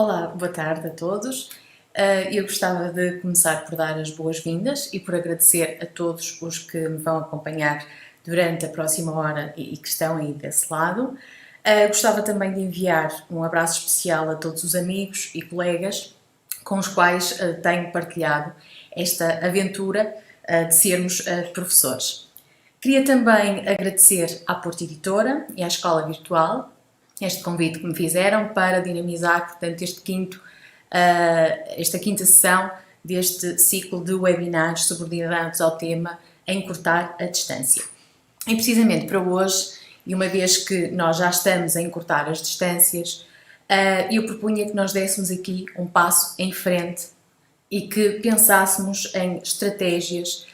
Olá, boa tarde a todos. Eu gostava de começar por dar as boas-vindas e por agradecer a todos os que me vão acompanhar durante a próxima hora e que estão aí desse lado. Gostava também de enviar um abraço especial a todos os amigos e colegas com os quais tenho partilhado esta aventura de sermos professores. Queria também agradecer à Porto Editora e à Escola Virtual este convite que me fizeram para dinamizar, portanto, esta quinta sessão deste ciclo de webinars subordinados ao tema Encurtar a Distância. E precisamente para hoje, e uma vez que nós já estamos a encurtar as distâncias, eu propunha que nós dessemos aqui um passo em frente e que pensássemos em estratégias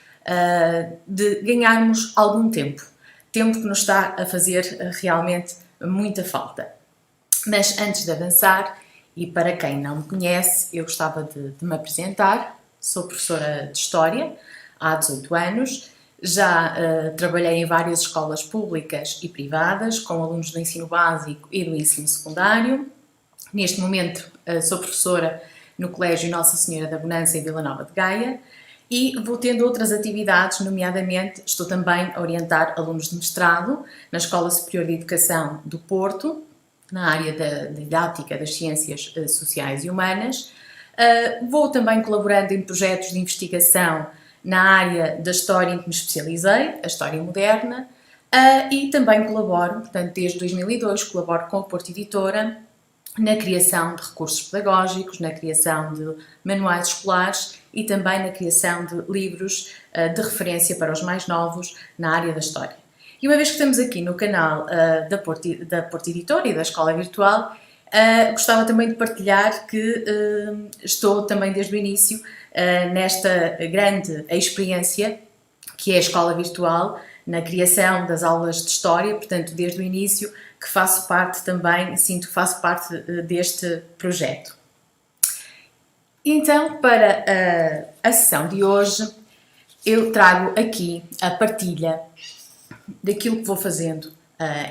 de ganharmos algum tempo. Tempo que nos está a fazer realmente muita falta. Mas antes de avançar, e para quem não me conhece, eu gostava de me apresentar. Sou professora de História há 18 anos, já trabalhei em várias escolas públicas e privadas, com alunos do ensino básico e do ensino secundário. Neste momento sou professora no Colégio Nossa Senhora da Bonança em Vila Nova de Gaia e vou tendo outras atividades, nomeadamente estou também a orientar alunos de mestrado na Escola Superior de Educação do Porto, na área da didática das ciências sociais e humanas. Vou também colaborando em projetos de investigação na área da história em que me especializei, a história moderna, e também colaboro, portanto, desde 2002, colaboro com a Porto Editora na criação de recursos pedagógicos, na criação de manuais escolares e também na criação de livros de referência para os mais novos na área da história. E uma vez que estamos aqui no canal da Porto Editora e da Escola Virtual, gostava também de partilhar que estou também desde o início nesta grande experiência que é a Escola Virtual, na criação das aulas de História, portanto, desde o início que faço parte também, sinto que faço parte deste projeto. Então, para a sessão de hoje, eu trago aqui a partilha daquilo que vou fazendo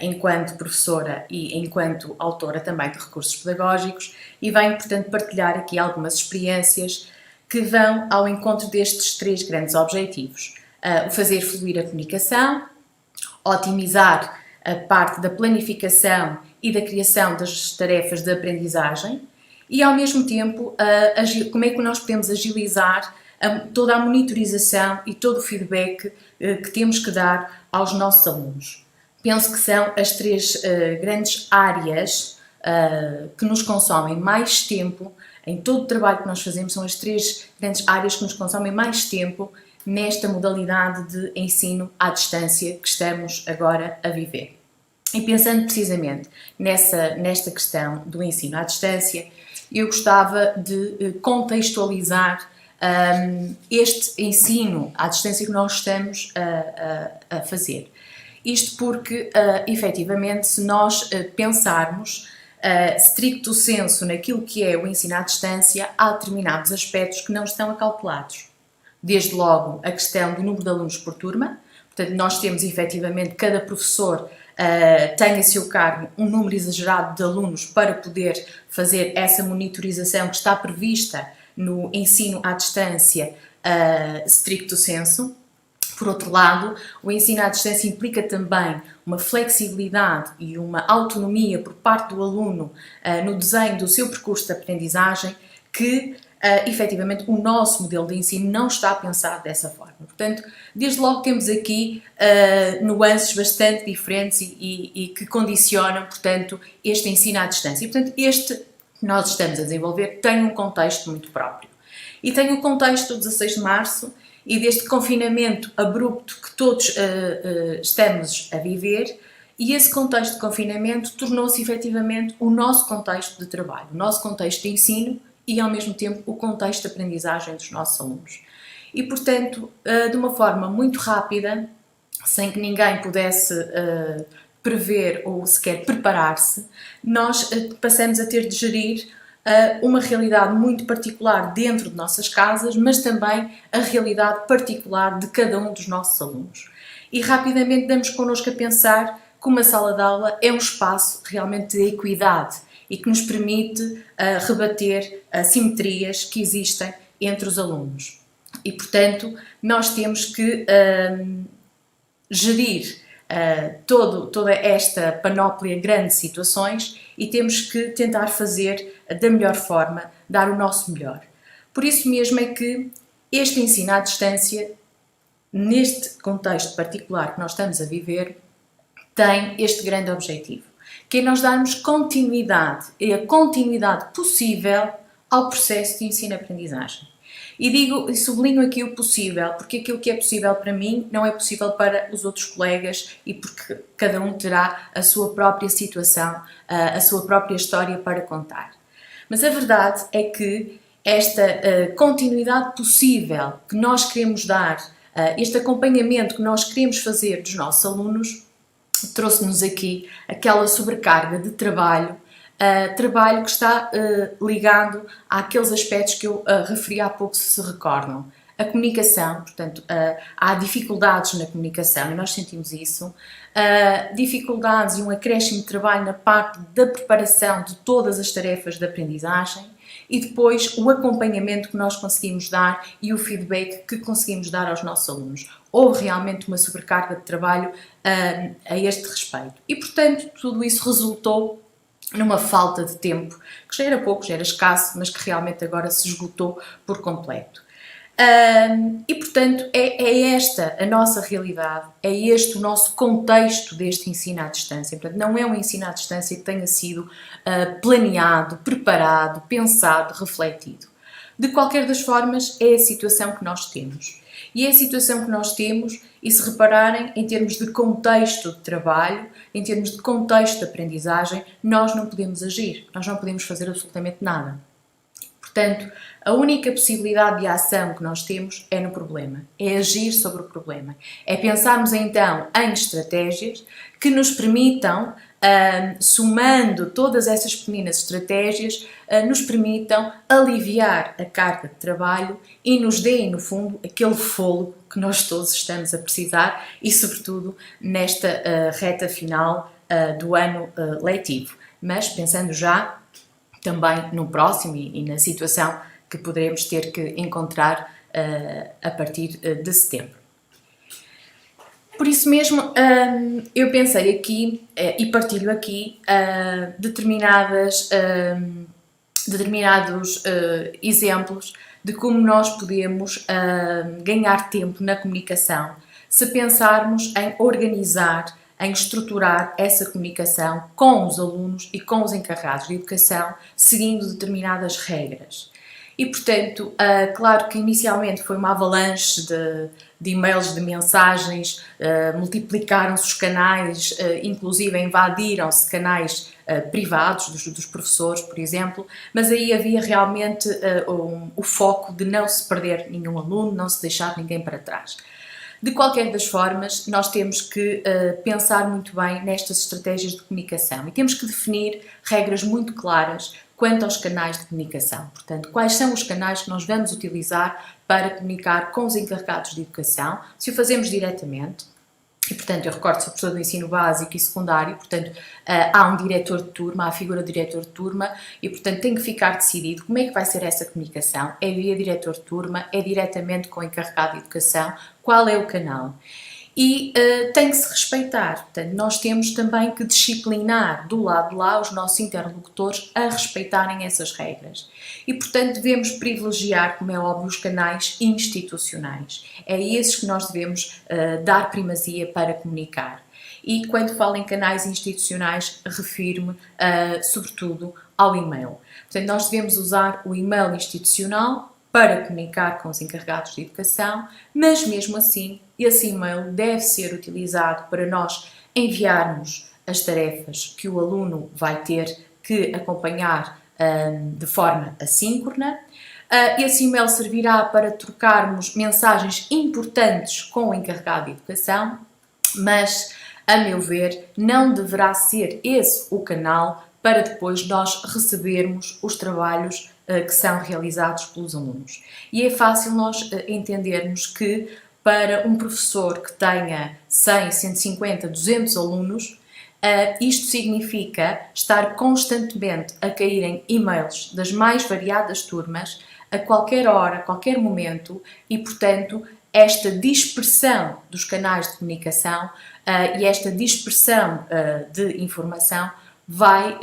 enquanto professora e enquanto autora também de recursos pedagógicos e venho, portanto, partilhar aqui algumas experiências que vão ao encontro destes três grandes objetivos. O fazer fluir a comunicação, otimizar a parte da planificação e da criação das tarefas de aprendizagem e, ao mesmo tempo, como é que nós podemos agilizar toda a monitorização e todo o feedback que temos que dar aos nossos alunos. Penso que são as três grandes áreas que nos consomem mais tempo, em todo o trabalho que nós fazemos, são as três grandes áreas que nos consomem mais tempo nesta modalidade de ensino à distância que estamos agora a viver. E pensando precisamente nesta questão do ensino à distância, eu gostava de contextualizar este ensino à distância que nós estamos a fazer. Isto porque, efetivamente, se nós pensarmos stricto sensu naquilo que é o ensino à distância, há determinados aspectos que não estão acalculados. Desde logo a questão do número de alunos por turma, portanto nós temos efetivamente, cada professor tem a seu cargo um número exagerado de alunos para poder fazer essa monitorização que está prevista no ensino à distância stricto sensu. Por outro lado, o ensino à distância implica também uma flexibilidade e uma autonomia por parte do aluno no desenho do seu percurso de aprendizagem que efetivamente o nosso modelo de ensino não está pensado dessa forma. Portanto, desde logo temos aqui nuances bastante diferentes e que condicionam, portanto, este ensino à distância. E, portanto, este que nós estamos a desenvolver tem um contexto muito próprio. E tem o contexto do 16 de março e deste confinamento abrupto que todos estamos a viver, e esse contexto de confinamento tornou-se efetivamente o nosso contexto de trabalho, o nosso contexto de ensino e, ao mesmo tempo, o contexto de aprendizagem dos nossos alunos. E, portanto, de uma forma muito rápida, sem que ninguém pudesse prever ou sequer preparar-se, nós passamos a ter de gerir uma realidade muito particular dentro de nossas casas, mas também a realidade particular de cada um dos nossos alunos. E rapidamente damos connosco a pensar que uma sala de aula é um espaço realmente de equidade, e que nos permite rebater assimetrias que existem entre os alunos. E, portanto, nós temos que gerir toda esta panóplia grande de situações e temos que tentar fazer da melhor forma, dar o nosso melhor. Por isso mesmo é que este ensino à distância, neste contexto particular que nós estamos a viver, tem este grande objetivo, que é nós darmos continuidade, e a continuidade possível ao processo de ensino-aprendizagem. E digo e sublinho aqui o possível, porque aquilo que é possível para mim não é possível para os outros colegas e porque cada um terá a sua própria situação, a sua própria história para contar. Mas a verdade é que esta continuidade possível que nós queremos dar, este acompanhamento que nós queremos fazer dos nossos alunos, trouxe-nos aqui aquela sobrecarga de trabalho, trabalho que está ligado àqueles aspectos que eu referi há pouco, se recordam. A comunicação, portanto, há dificuldades na comunicação e nós sentimos isso, dificuldades e um acréscimo de trabalho na parte da preparação de todas as tarefas de aprendizagem e depois o acompanhamento que nós conseguimos dar e o feedback que conseguimos dar aos nossos alunos. Houve realmente uma sobrecarga de trabalho a este respeito e, portanto, tudo isso resultou numa falta de tempo, que já era pouco, já era escasso, mas que realmente agora se esgotou por completo. E, portanto, é esta a nossa realidade, é este o nosso contexto deste ensino à distância. Portanto, não é um ensino à distância que tenha sido planeado, preparado, pensado, refletido. De qualquer das formas, é a situação que nós temos. E é a situação que nós temos, e se repararem, em termos de contexto de trabalho, em termos de contexto de aprendizagem, nós não podemos agir, nós não podemos fazer absolutamente nada. Portanto, a única possibilidade de ação que nós temos é no problema, é agir sobre o problema. É pensarmos então em estratégias que nos permitam, somando todas essas pequenas estratégias, nos permitam aliviar a carga de trabalho e nos deem, no fundo, aquele fôlego que nós todos estamos a precisar e, sobretudo, nesta reta final do ano letivo. Mas pensando já também no próximo e na situação que poderemos ter que encontrar a partir de setembro. Por isso mesmo, eu pensei aqui e partilho aqui determinados exemplos de como nós podemos ganhar tempo na comunicação se pensarmos em organizar, em estruturar essa comunicação com os alunos e com os encarregados de educação, seguindo determinadas regras. E, portanto, claro que inicialmente foi uma avalanche de e-mails, de mensagens, multiplicaram-se os canais, inclusive invadiram-se canais privados dos professores, por exemplo, mas aí havia realmente o foco de não se perder nenhum aluno, não se deixar ninguém para trás. De qualquer das formas, nós temos que pensar muito bem nestas estratégias de comunicação e temos que definir regras muito claras quanto aos canais de comunicação. Portanto, quais são os canais que nós vamos utilizar para comunicar com os encarregados de educação, se o fazemos diretamente. E, portanto, eu recordo, sou professora do ensino básico e secundário, portanto, há um diretor de turma, há a figura do diretor de turma e, portanto, tem que ficar decidido como é que vai ser essa comunicação. É via diretor de turma, é diretamente com o encarregado de educação, qual é o canal. E tem que se respeitar. Portanto, nós temos também que disciplinar do lado de lá os nossos interlocutores a respeitarem essas regras. E, portanto, devemos privilegiar, como é óbvio, os canais institucionais. É esses que nós devemos dar primazia para comunicar. E quando falo em canais institucionais, refiro-me sobretudo ao e-mail. Portanto, nós devemos usar o e-mail institucional para comunicar com os encarregados de educação, mas mesmo assim, esse e-mail deve ser utilizado para nós enviarmos as tarefas que o aluno vai ter que acompanhar de forma assíncrona. Esse e-mail servirá para trocarmos mensagens importantes com o encarregado de educação, mas, a meu ver, não deverá ser esse o canal para depois nós recebermos os trabalhos que são realizados pelos alunos. E é fácil nós entendermos que para um professor que tenha 100, 150, 200 alunos, Isto significa estar constantemente a cair em e-mails das mais variadas turmas, a qualquer hora, a qualquer momento, e, portanto, esta dispersão dos canais de comunicação e esta dispersão de informação vai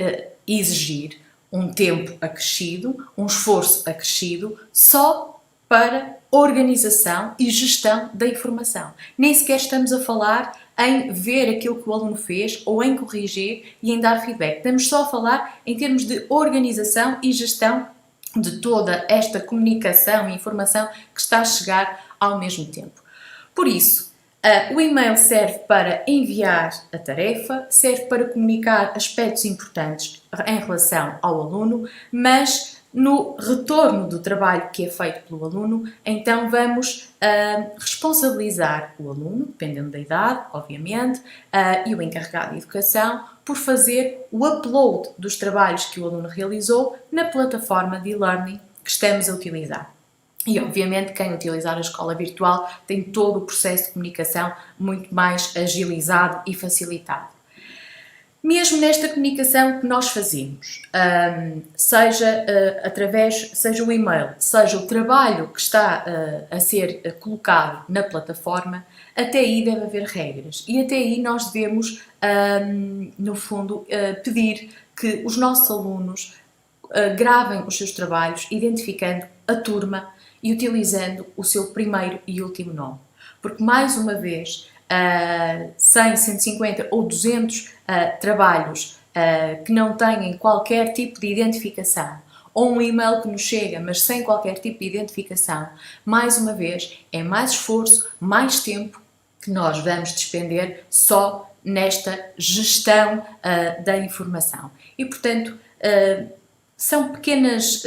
exigir um tempo acrescido, um esforço acrescido, só para organização e gestão da informação. Nem sequer estamos a falar em ver aquilo que o aluno fez ou em corrigir e em dar feedback. Estamos só a falar em termos de organização e gestão de toda esta comunicação e informação que está a chegar ao mesmo tempo. Por isso, o e-mail serve para enviar a tarefa, serve para comunicar aspectos importantes em relação ao aluno, mas no retorno do trabalho que é feito pelo aluno, então vamos responsabilizar o aluno, dependendo da idade, obviamente, e o encarregado de educação, por fazer o upload dos trabalhos que o aluno realizou na plataforma de e-learning que estamos a utilizar. E, obviamente, quem utilizar a escola virtual tem todo o processo de comunicação muito mais agilizado e facilitado. Mesmo nesta comunicação que nós fazemos, seja seja o e-mail, seja o trabalho que está a ser colocado na plataforma, até aí deve haver regras e até aí nós devemos, no fundo, pedir que os nossos alunos gravem os seus trabalhos identificando a turma e utilizando o seu primeiro e último nome. Porque, mais uma vez, 100, 150 ou 200 trabalhos que não têm qualquer tipo de identificação, ou um e-mail que nos chega, mas sem qualquer tipo de identificação, mais uma vez, é mais esforço, mais tempo que nós vamos despender só nesta gestão da informação. E, portanto, são pequenas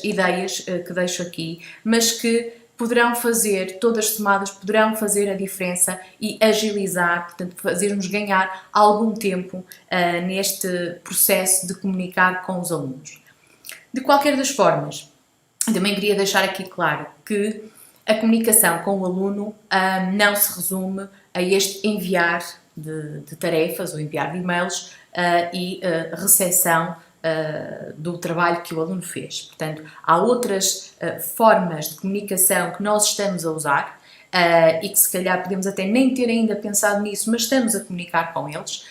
ideias que deixo aqui, mas que poderão fazer, todas somadas, poderão fazer a diferença e agilizar, portanto, fazer-nos ganhar algum tempo neste processo de comunicar com os alunos. De qualquer das formas, também queria deixar aqui claro que a comunicação com o aluno não se resume a este enviar de tarefas ou enviar de e-mails e recepção do trabalho que o aluno fez. Portanto, há outras formas de comunicação que nós estamos a usar e que se calhar podemos até nem ter ainda pensado nisso, mas estamos a comunicar com eles.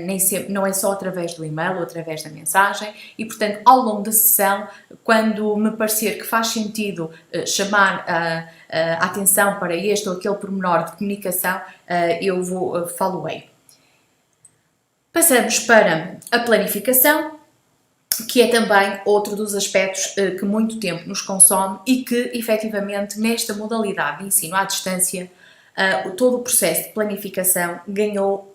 Nem sempre, não é só através do e-mail ou através da mensagem e, portanto, ao longo da sessão, quando me parecer que faz sentido chamar a atenção para este ou aquele pormenor de comunicação, eu falo-ei. Passamos para a planificação, que é também outro dos aspectos que muito tempo nos consome e que, efetivamente, nesta modalidade de ensino à distância, todo o processo de planificação ganhou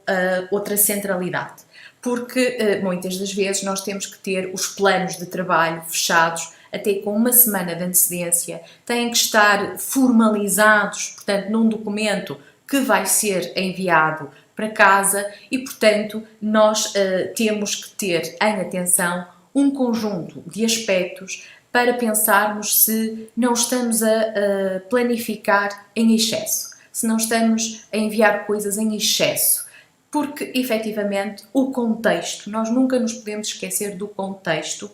outra centralidade, porque muitas das vezes nós temos que ter os planos de trabalho fechados até com uma semana de antecedência, têm que estar formalizados, portanto, num documento que vai ser enviado para casa e, portanto, nós temos que ter em atenção um conjunto de aspectos para pensarmos se não estamos a planificar em excesso, se não estamos a enviar coisas em excesso, porque efetivamente o contexto, nós nunca nos podemos esquecer do contexto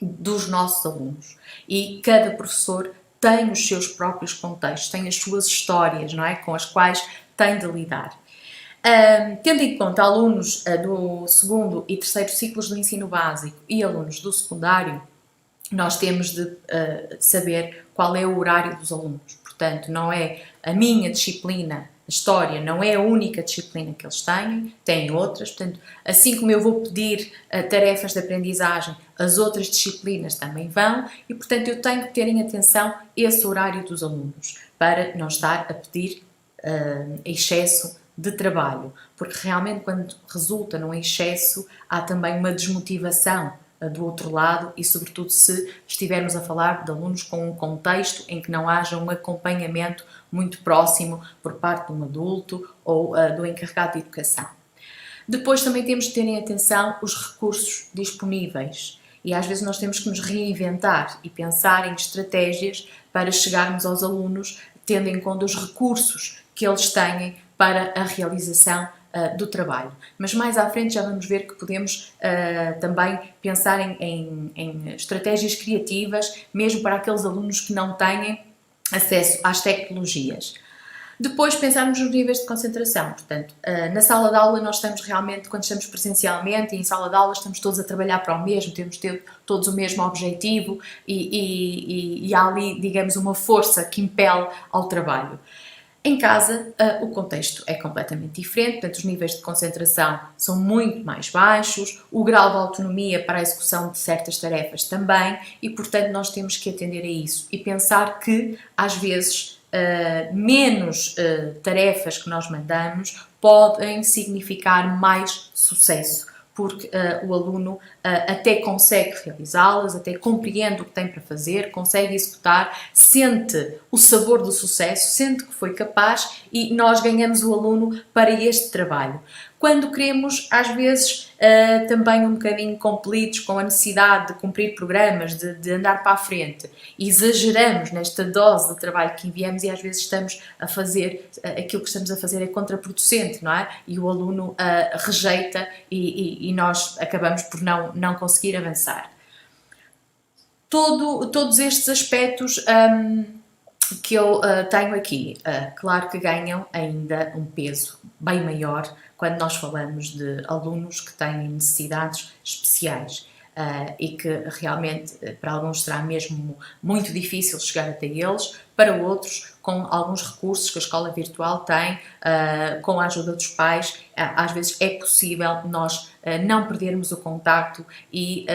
dos nossos alunos e cada professor tem os seus próprios contextos, tem as suas histórias, não é? Com as quais tem de lidar. Tendo em conta alunos do segundo e terceiro ciclos do ensino básico e alunos do secundário, nós temos de saber qual é o horário dos alunos. Portanto, não é a minha disciplina, a história, não é a única disciplina que eles têm outras. Portanto, assim como eu vou pedir tarefas de aprendizagem, as outras disciplinas também vão e, portanto, eu tenho que ter em atenção esse horário dos alunos para não estar a pedir excesso de trabalho, porque realmente quando resulta num excesso há também uma desmotivação do outro lado e sobretudo se estivermos a falar de alunos com um contexto em que não haja um acompanhamento muito próximo por parte de um adulto ou do encarregado de educação. Depois também temos de ter em atenção os recursos disponíveis e às vezes nós temos que nos reinventar e pensar em estratégias para chegarmos aos alunos tendo em conta os recursos que eles têm para a realização do trabalho. Mas mais à frente já vamos ver que podemos também pensar em estratégias criativas, mesmo para aqueles alunos que não têm acesso às tecnologias. Depois pensarmos nos níveis de concentração, portanto, na sala de aula nós estamos realmente, quando estamos presencialmente e em sala de aula estamos todos a trabalhar para o mesmo, temos todos o mesmo objetivo e há ali, digamos, uma força que impele ao trabalho. Em casa, o contexto é completamente diferente, portanto, os níveis de concentração são muito mais baixos, o grau de autonomia para a execução de certas tarefas também, e, portanto, nós temos que atender a isso e pensar que, às vezes, menos tarefas que nós mandamos podem significar mais sucesso, porque o aluno até consegue realizá-las, até compreende o que tem para fazer, consegue executar, sente o sabor do sucesso, sente que foi capaz e nós ganhamos o aluno para este trabalho. Quando queremos, às vezes, também um bocadinho compelidos com a necessidade de cumprir programas, de andar para a frente, exageramos nesta dose de trabalho que enviamos e às vezes estamos a fazer, aquilo que estamos a fazer é contraproducente, não é? E o aluno rejeita e nós acabamos por não conseguir avançar. Todos estes aspectos que eu tenho aqui, claro que ganham ainda um peso bem maior quando nós falamos de alunos que têm necessidades especiais e que realmente para alguns será mesmo muito difícil chegar até eles, para outros, com alguns recursos que a escola virtual tem, com a ajuda dos pais, às vezes é possível nós não perdermos o contacto e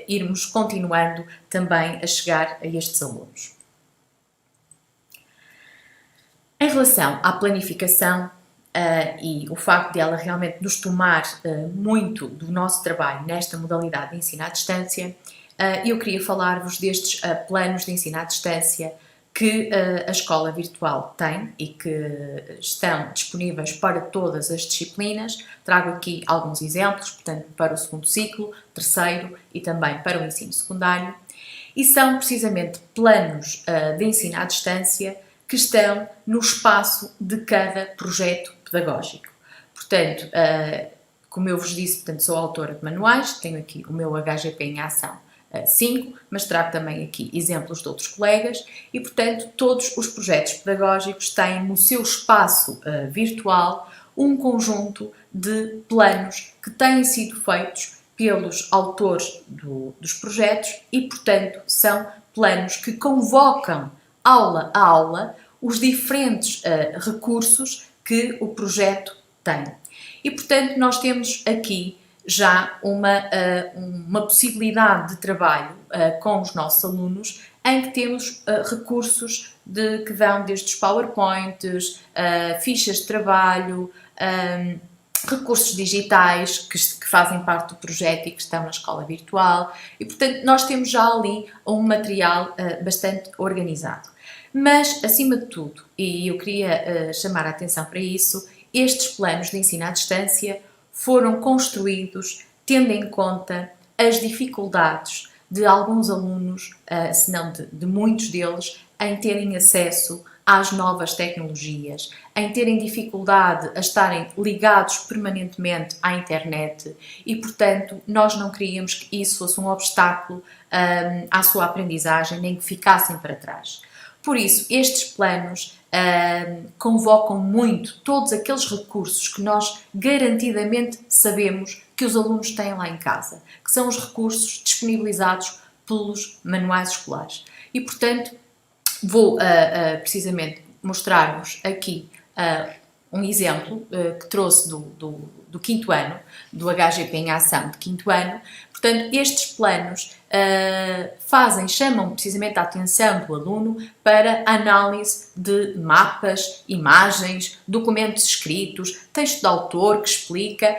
irmos continuando também a chegar a estes alunos. Em relação à planificação e o facto de ela realmente nos tomar muito do nosso trabalho nesta modalidade de ensino à distância, eu queria falar-vos destes planos de ensino à distância que a escola virtual tem e que estão disponíveis para todas as disciplinas. Trago aqui alguns exemplos, portanto, para o segundo ciclo, terceiro e também para o ensino secundário. E são precisamente planos de ensino à distância que estão no espaço de cada projeto pedagógico. Portanto, como eu vos disse, portanto, sou autora de manuais, tenho aqui o meu HGP em ação 5, mas trago também aqui exemplos de outros colegas e, portanto, todos os projetos pedagógicos têm no seu espaço virtual um conjunto de planos que têm sido feitos pelos autores dos projetos e, portanto, são planos que convocam aula a aula os diferentes recursos que o projeto tem. E, portanto, nós temos aqui já uma possibilidade de trabalho com os nossos alunos em que temos recursos que vão desde os PowerPoints, fichas de trabalho, recursos digitais que fazem parte do projeto e que estão na escola virtual e, portanto, nós temos já ali um material bastante organizado. Mas, acima de tudo, e eu queria chamar a atenção para isso, estes planos de ensino à distância foram construídos tendo em conta as dificuldades de alguns alunos, se não de muitos deles, em terem acesso às novas tecnologias, em terem dificuldade a estarem ligados permanentemente à internet e, portanto, nós não queríamos que isso fosse um obstáculo à sua aprendizagem, nem que ficassem para trás. Por isso, estes planos convocam muito todos aqueles recursos que nós garantidamente sabemos que os alunos têm lá em casa, que são os recursos disponibilizados pelos manuais escolares. E, portanto, vou precisamente mostrar-vos aqui um exemplo que trouxe do quinto ano, do HGP em ação de quinto ano. Portanto, estes planos chamam precisamente a atenção do aluno para a análise de mapas, imagens, documentos escritos, texto de autor que explica,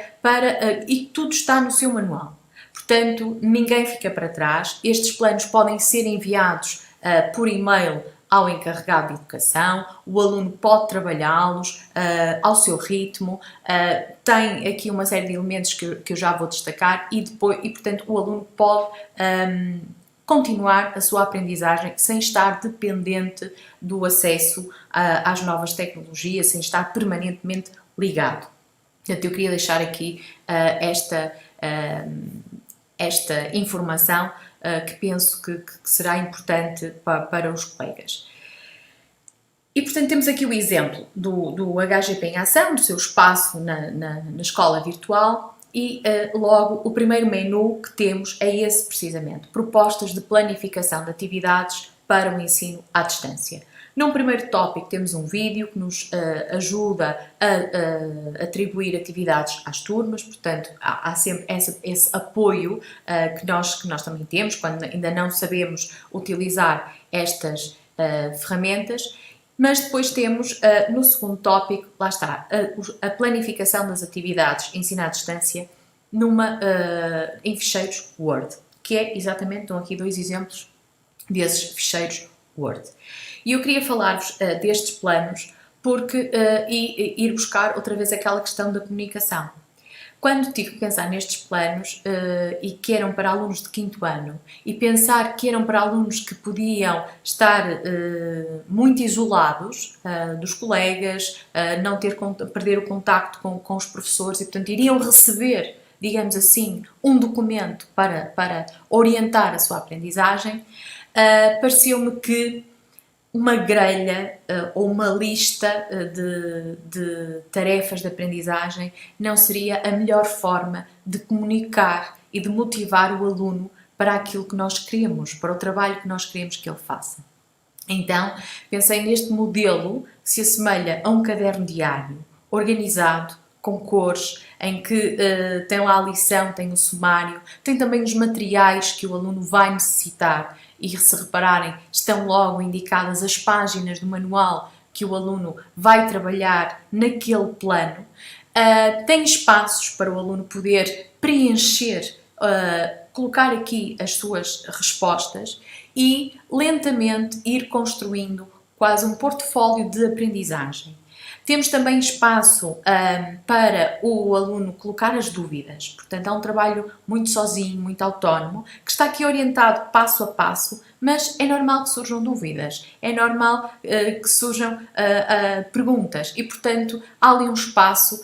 e tudo está no seu manual. Portanto, ninguém fica para trás. Estes planos podem ser enviados por e-mail ao encarregado de educação, o aluno pode trabalhá-los ao seu ritmo, tem aqui uma série de elementos que eu já vou destacar e portanto o aluno pode continuar a sua aprendizagem sem estar dependente do acesso às novas tecnologias, sem estar permanentemente ligado. Portanto, eu queria deixar aqui esta informação que penso que será importante para os colegas. E, portanto, temos aqui o exemplo do HGP em ação, do seu espaço na escola virtual e, logo, o primeiro menu que temos é esse, precisamente, propostas de planificação de atividades para o ensino à distância. Num primeiro tópico temos um vídeo que nos ajuda a atribuir atividades às turmas, portanto há sempre esse apoio que nós também temos quando ainda não sabemos utilizar estas ferramentas. Mas depois temos, no segundo tópico, lá está, a planificação das atividades ensino à distância em ficheiros Word, que é exatamente, estão aqui 2 exemplos desses ficheiros Word. E eu queria falar-vos destes planos e ir buscar outra vez aquela questão da comunicação. Quando tive que pensar nestes planos e que eram para alunos de 5º ano e pensar que eram para alunos que podiam estar muito isolados dos colegas, perder o contacto com os professores e, portanto, iriam receber, digamos assim, um documento para orientar a sua aprendizagem, pareceu-me que uma grelha ou uma lista de tarefas de aprendizagem não seria a melhor forma de comunicar e de motivar o aluno para aquilo que nós queremos, para o trabalho que nós queremos que ele faça. Então, pensei neste modelo que se assemelha a um caderno diário, organizado, com cores, em que tem lá a lição, tem o sumário, tem também os materiais que o aluno vai necessitar e, se repararem, estão logo indicadas as páginas do manual que o aluno vai trabalhar naquele plano. Tem espaços para o aluno poder preencher, colocar aqui as suas respostas e lentamente ir construindo quase um portfólio de aprendizagem. Temos também espaço para o aluno colocar as dúvidas, portanto é um trabalho muito sozinho, muito autónomo, que está aqui orientado passo a passo, mas é normal que surjam dúvidas, é normal que surjam perguntas e, portanto, há ali um espaço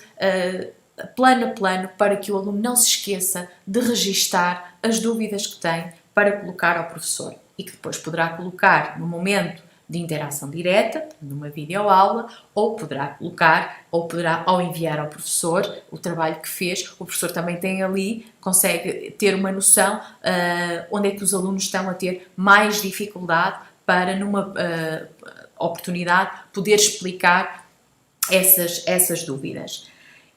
plano a plano para que o aluno não se esqueça de registar as dúvidas que tem para colocar ao professor e que depois poderá colocar no momento de interação direta, numa videoaula, ou poderá ao enviar ao professor o trabalho que fez, o professor também tem ali, consegue ter uma noção onde é que os alunos estão a ter mais dificuldade para, numa oportunidade, poder explicar essas dúvidas.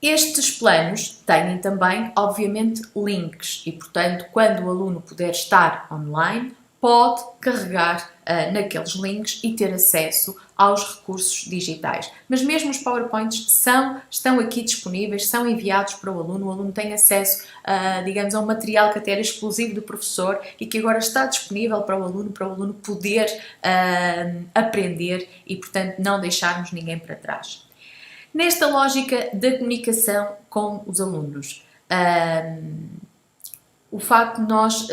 Estes planos têm também, obviamente, links e, portanto, quando o aluno puder estar online, pode carregar naqueles links e ter acesso aos recursos digitais. Mas mesmo os PowerPoints estão aqui disponíveis, são enviados para o aluno tem acesso, digamos, a um material que até era exclusivo do professor e que agora está disponível para o aluno poder aprender e, portanto, não deixarmos ninguém para trás. Nesta lógica da comunicação com os alunos, o facto de nós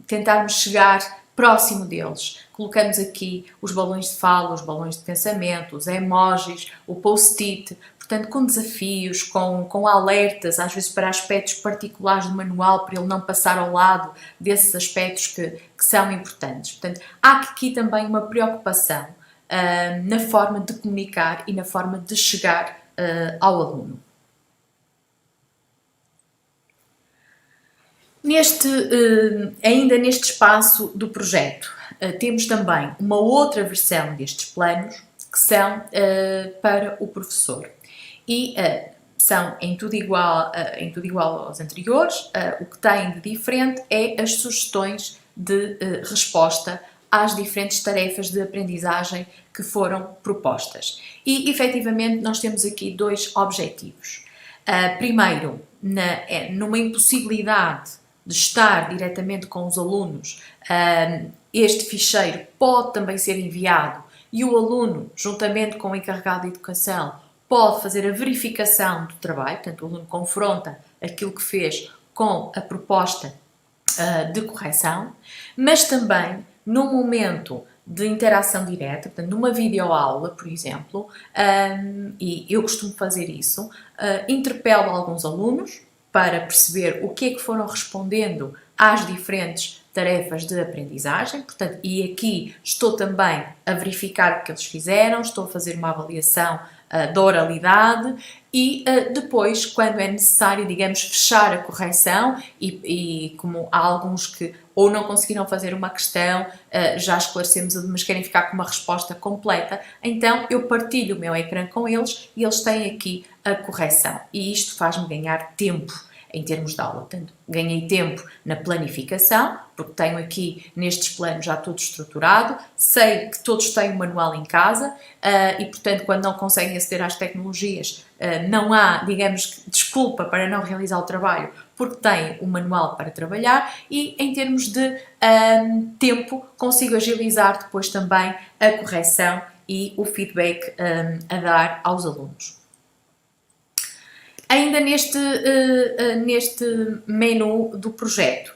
tentarmos chegar próximo deles. Colocamos aqui os balões de fala, os balões de pensamento, os emojis, o post-it, portanto com desafios, com alertas, às vezes para aspectos particulares do manual, para ele não passar ao lado desses aspectos que são importantes. Portanto, há aqui também uma preocupação na forma de comunicar e na forma de chegar ao aluno. Ainda neste espaço do projeto, temos também uma outra versão destes planos que são para o professor e são em tudo igual aos anteriores. O que têm de diferente é as sugestões de resposta às diferentes tarefas de aprendizagem que foram propostas. E, efetivamente, nós temos aqui 2 objetivos. Primeiro, numa impossibilidade de estar diretamente com os alunos, este ficheiro pode também ser enviado e o aluno, juntamente com o encarregado de educação, pode fazer a verificação do trabalho, portanto o aluno confronta aquilo que fez com a proposta de correção, mas também no momento de interação direta, portanto, numa videoaula, por exemplo, e eu costumo fazer isso, interpelo alguns alunos para perceber o que é que foram respondendo às diferentes tarefas de aprendizagem, portanto, e aqui estou também a verificar o que eles fizeram, estou a fazer uma avaliação da oralidade e depois, quando é necessário, digamos, fechar a correção e como há alguns que ou não conseguiram fazer uma questão, já esclarecemos, mas querem ficar com uma resposta completa, então eu partilho o meu ecrã com eles e eles têm aqui a correção. E isto faz-me ganhar tempo em termos de aula. Portanto, ganhei tempo na planificação, porque tenho aqui nestes planos já tudo estruturado, sei que todos têm um manual em casa e, portanto, quando não conseguem aceder às tecnologias, não há, digamos, desculpa para não realizar o trabalho, porque têm o manual para trabalhar e, em termos de tempo, consigo agilizar depois também a correção e o feedback a dar aos alunos. Ainda neste menu do projeto,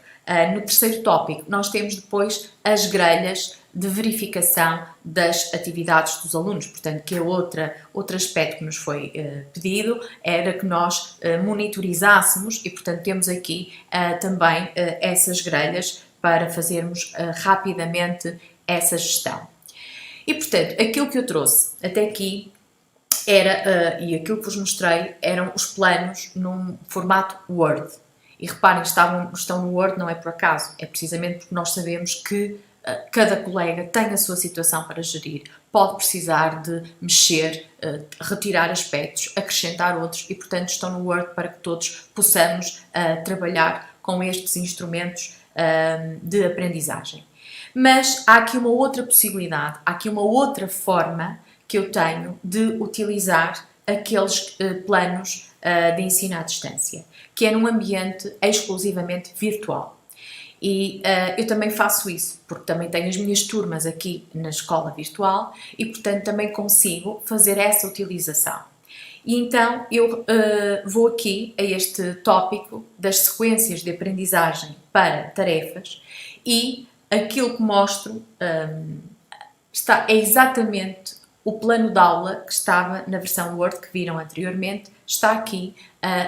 no terceiro tópico, nós temos depois as grelhas de verificação das atividades dos alunos. Portanto, que é outro aspecto que nos foi pedido, era que nós monitorizássemos e, portanto, temos aqui também essas grelhas para fazermos rapidamente essa gestão. E, portanto, aquilo que eu trouxe até aqui era, e aquilo que vos mostrei, eram os planos num formato Word. E reparem, estão no Word não é por acaso, é precisamente porque nós sabemos que cada colega tem a sua situação para gerir, pode precisar de mexer, retirar aspectos, acrescentar outros e, portanto, estão no Word para que todos possamos trabalhar com estes instrumentos de aprendizagem. Mas há aqui uma outra possibilidade, há aqui uma outra forma que eu tenho de utilizar aqueles planos de ensino à distância, que é num ambiente exclusivamente virtual. E eu também faço isso, porque também tenho as minhas turmas aqui na escola virtual e, portanto, também consigo fazer essa utilização. E então eu vou aqui a este tópico das sequências de aprendizagem para tarefas e aquilo que mostro é exatamente o plano de aula que estava na versão Word que viram anteriormente, está aqui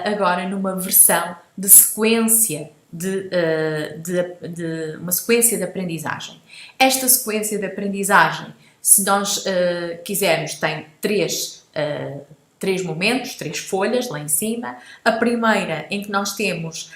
agora numa versão de sequência de uma sequência de aprendizagem. Esta sequência de aprendizagem, se nós quisermos, tem três momentos, 3 folhas lá em cima. A primeira em que nós temos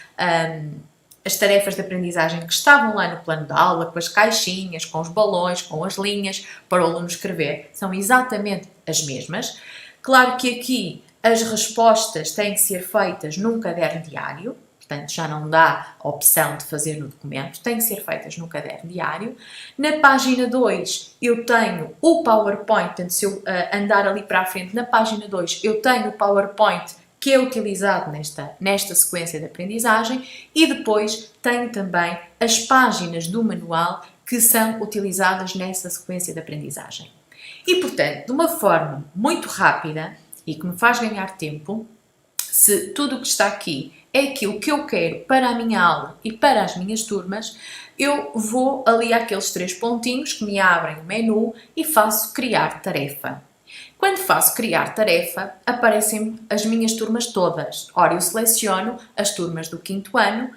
as tarefas de aprendizagem que estavam lá no plano de aula, com as caixinhas, com os balões, com as linhas, para o aluno escrever, são exatamente as mesmas. Claro que aqui as respostas têm que ser feitas num caderno diário, portanto já não dá a opção de fazer no documento, têm que ser feitas num caderno diário. Na página 2 eu tenho o PowerPoint, portanto se eu andar ali para a frente, na página 2 eu tenho o PowerPoint que é utilizado nesta sequência de aprendizagem e depois tenho também as páginas do manual que são utilizadas nessa sequência de aprendizagem. E, portanto, de uma forma muito rápida e que me faz ganhar tempo, se tudo o que está aqui é aquilo que eu quero para a minha aula e para as minhas turmas, eu vou ali àqueles 3 pontinhos que me abrem o menu e faço criar tarefa. Quando faço criar tarefa, aparecem as minhas turmas todas. Ora, eu seleciono as turmas do 5º ano,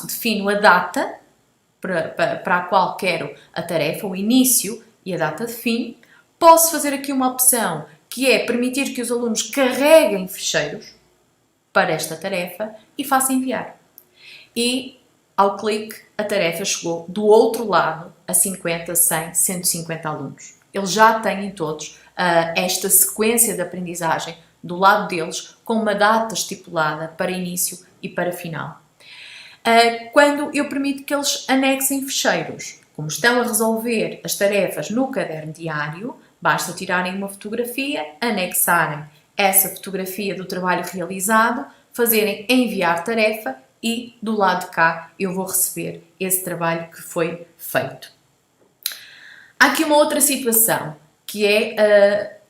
defino a data para a qual quero a tarefa, o início e a data de fim. Posso fazer aqui uma opção que é permitir que os alunos carreguem ficheiros para esta tarefa e faço enviar. E, ao clique, a tarefa chegou do outro lado a 50, 100, 150 alunos. Eles já têm todos esta sequência de aprendizagem do lado deles com uma data estipulada para início e para final. Quando eu permito que eles anexem ficheiros, como estão a resolver as tarefas no caderno diário, basta tirarem uma fotografia, anexarem essa fotografia do trabalho realizado, fazerem enviar tarefa e do lado de cá eu vou receber esse trabalho que foi feito. Há aqui uma outra situação, que é,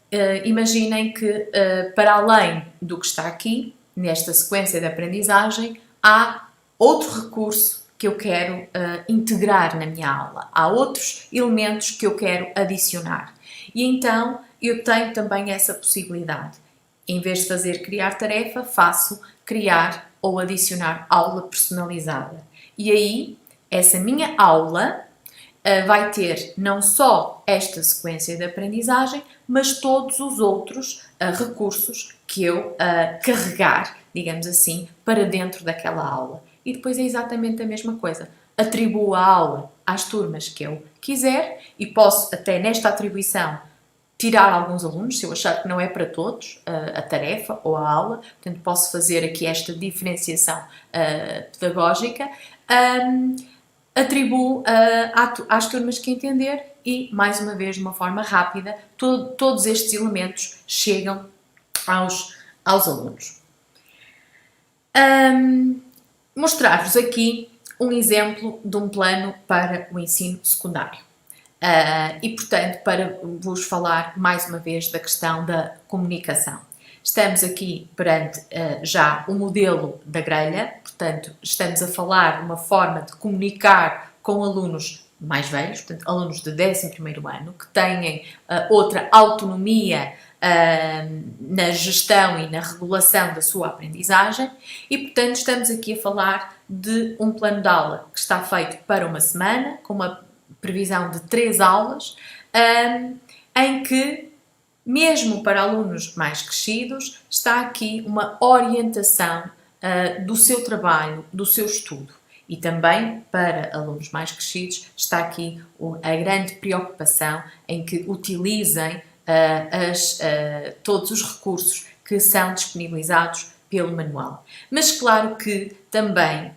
imaginem que para além do que está aqui, nesta sequência de aprendizagem, há outro recurso que eu quero integrar na minha aula, há outros elementos que eu quero adicionar. E então eu tenho também essa possibilidade. Em vez de fazer criar tarefa, faço criar ou adicionar aula personalizada. E aí, essa minha aula vai ter não só esta sequência de aprendizagem, mas todos os outros recursos que eu carregar, digamos assim, para dentro daquela aula. E depois é exatamente a mesma coisa. Atribuo a aula às turmas que eu quiser e posso, até nesta atribuição, tirar alguns alunos, se eu achar que não é para todos a tarefa ou a aula. Portanto, posso fazer aqui esta diferenciação pedagógica. Atribuo às turmas que entender e, mais uma vez, de uma forma rápida, todos estes elementos chegam aos alunos. Mostrar-vos aqui um exemplo de um plano para o ensino secundário. E, portanto, para vos falar mais uma vez da questão da comunicação. Estamos aqui perante já o modelo da grelha, portanto, estamos a falar de uma forma de comunicar com alunos mais velhos, portanto, alunos de 11º ano, que têm outra autonomia na gestão e na regulação da sua aprendizagem e, portanto, estamos aqui a falar de um plano de aula que está feito para uma semana, com uma previsão de 3 aulas, em que, mesmo para alunos mais crescidos, está aqui uma orientação do seu trabalho, do seu estudo. E também para alunos mais crescidos está aqui a grande preocupação em que utilizem todos os recursos que são disponibilizados pelo manual. Mas claro que também,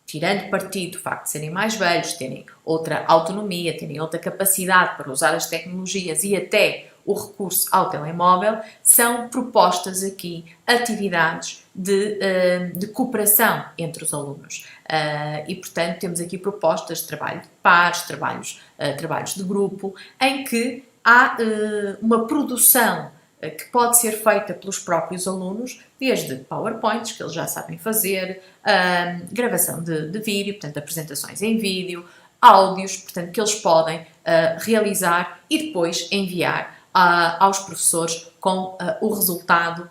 tirando partido do facto de serem mais velhos, terem outra autonomia, terem outra capacidade para usar as tecnologias e até o recurso ao telemóvel, são propostas aqui atividades de cooperação entre os alunos. E, portanto, temos aqui propostas de trabalho de pares, trabalhos de grupo, em que há uma produção que pode ser feita pelos próprios alunos, desde PowerPoints, que eles já sabem fazer, gravação de vídeo, portanto, apresentações em vídeo, áudios, portanto, que eles podem realizar e depois enviar aos professores com o resultado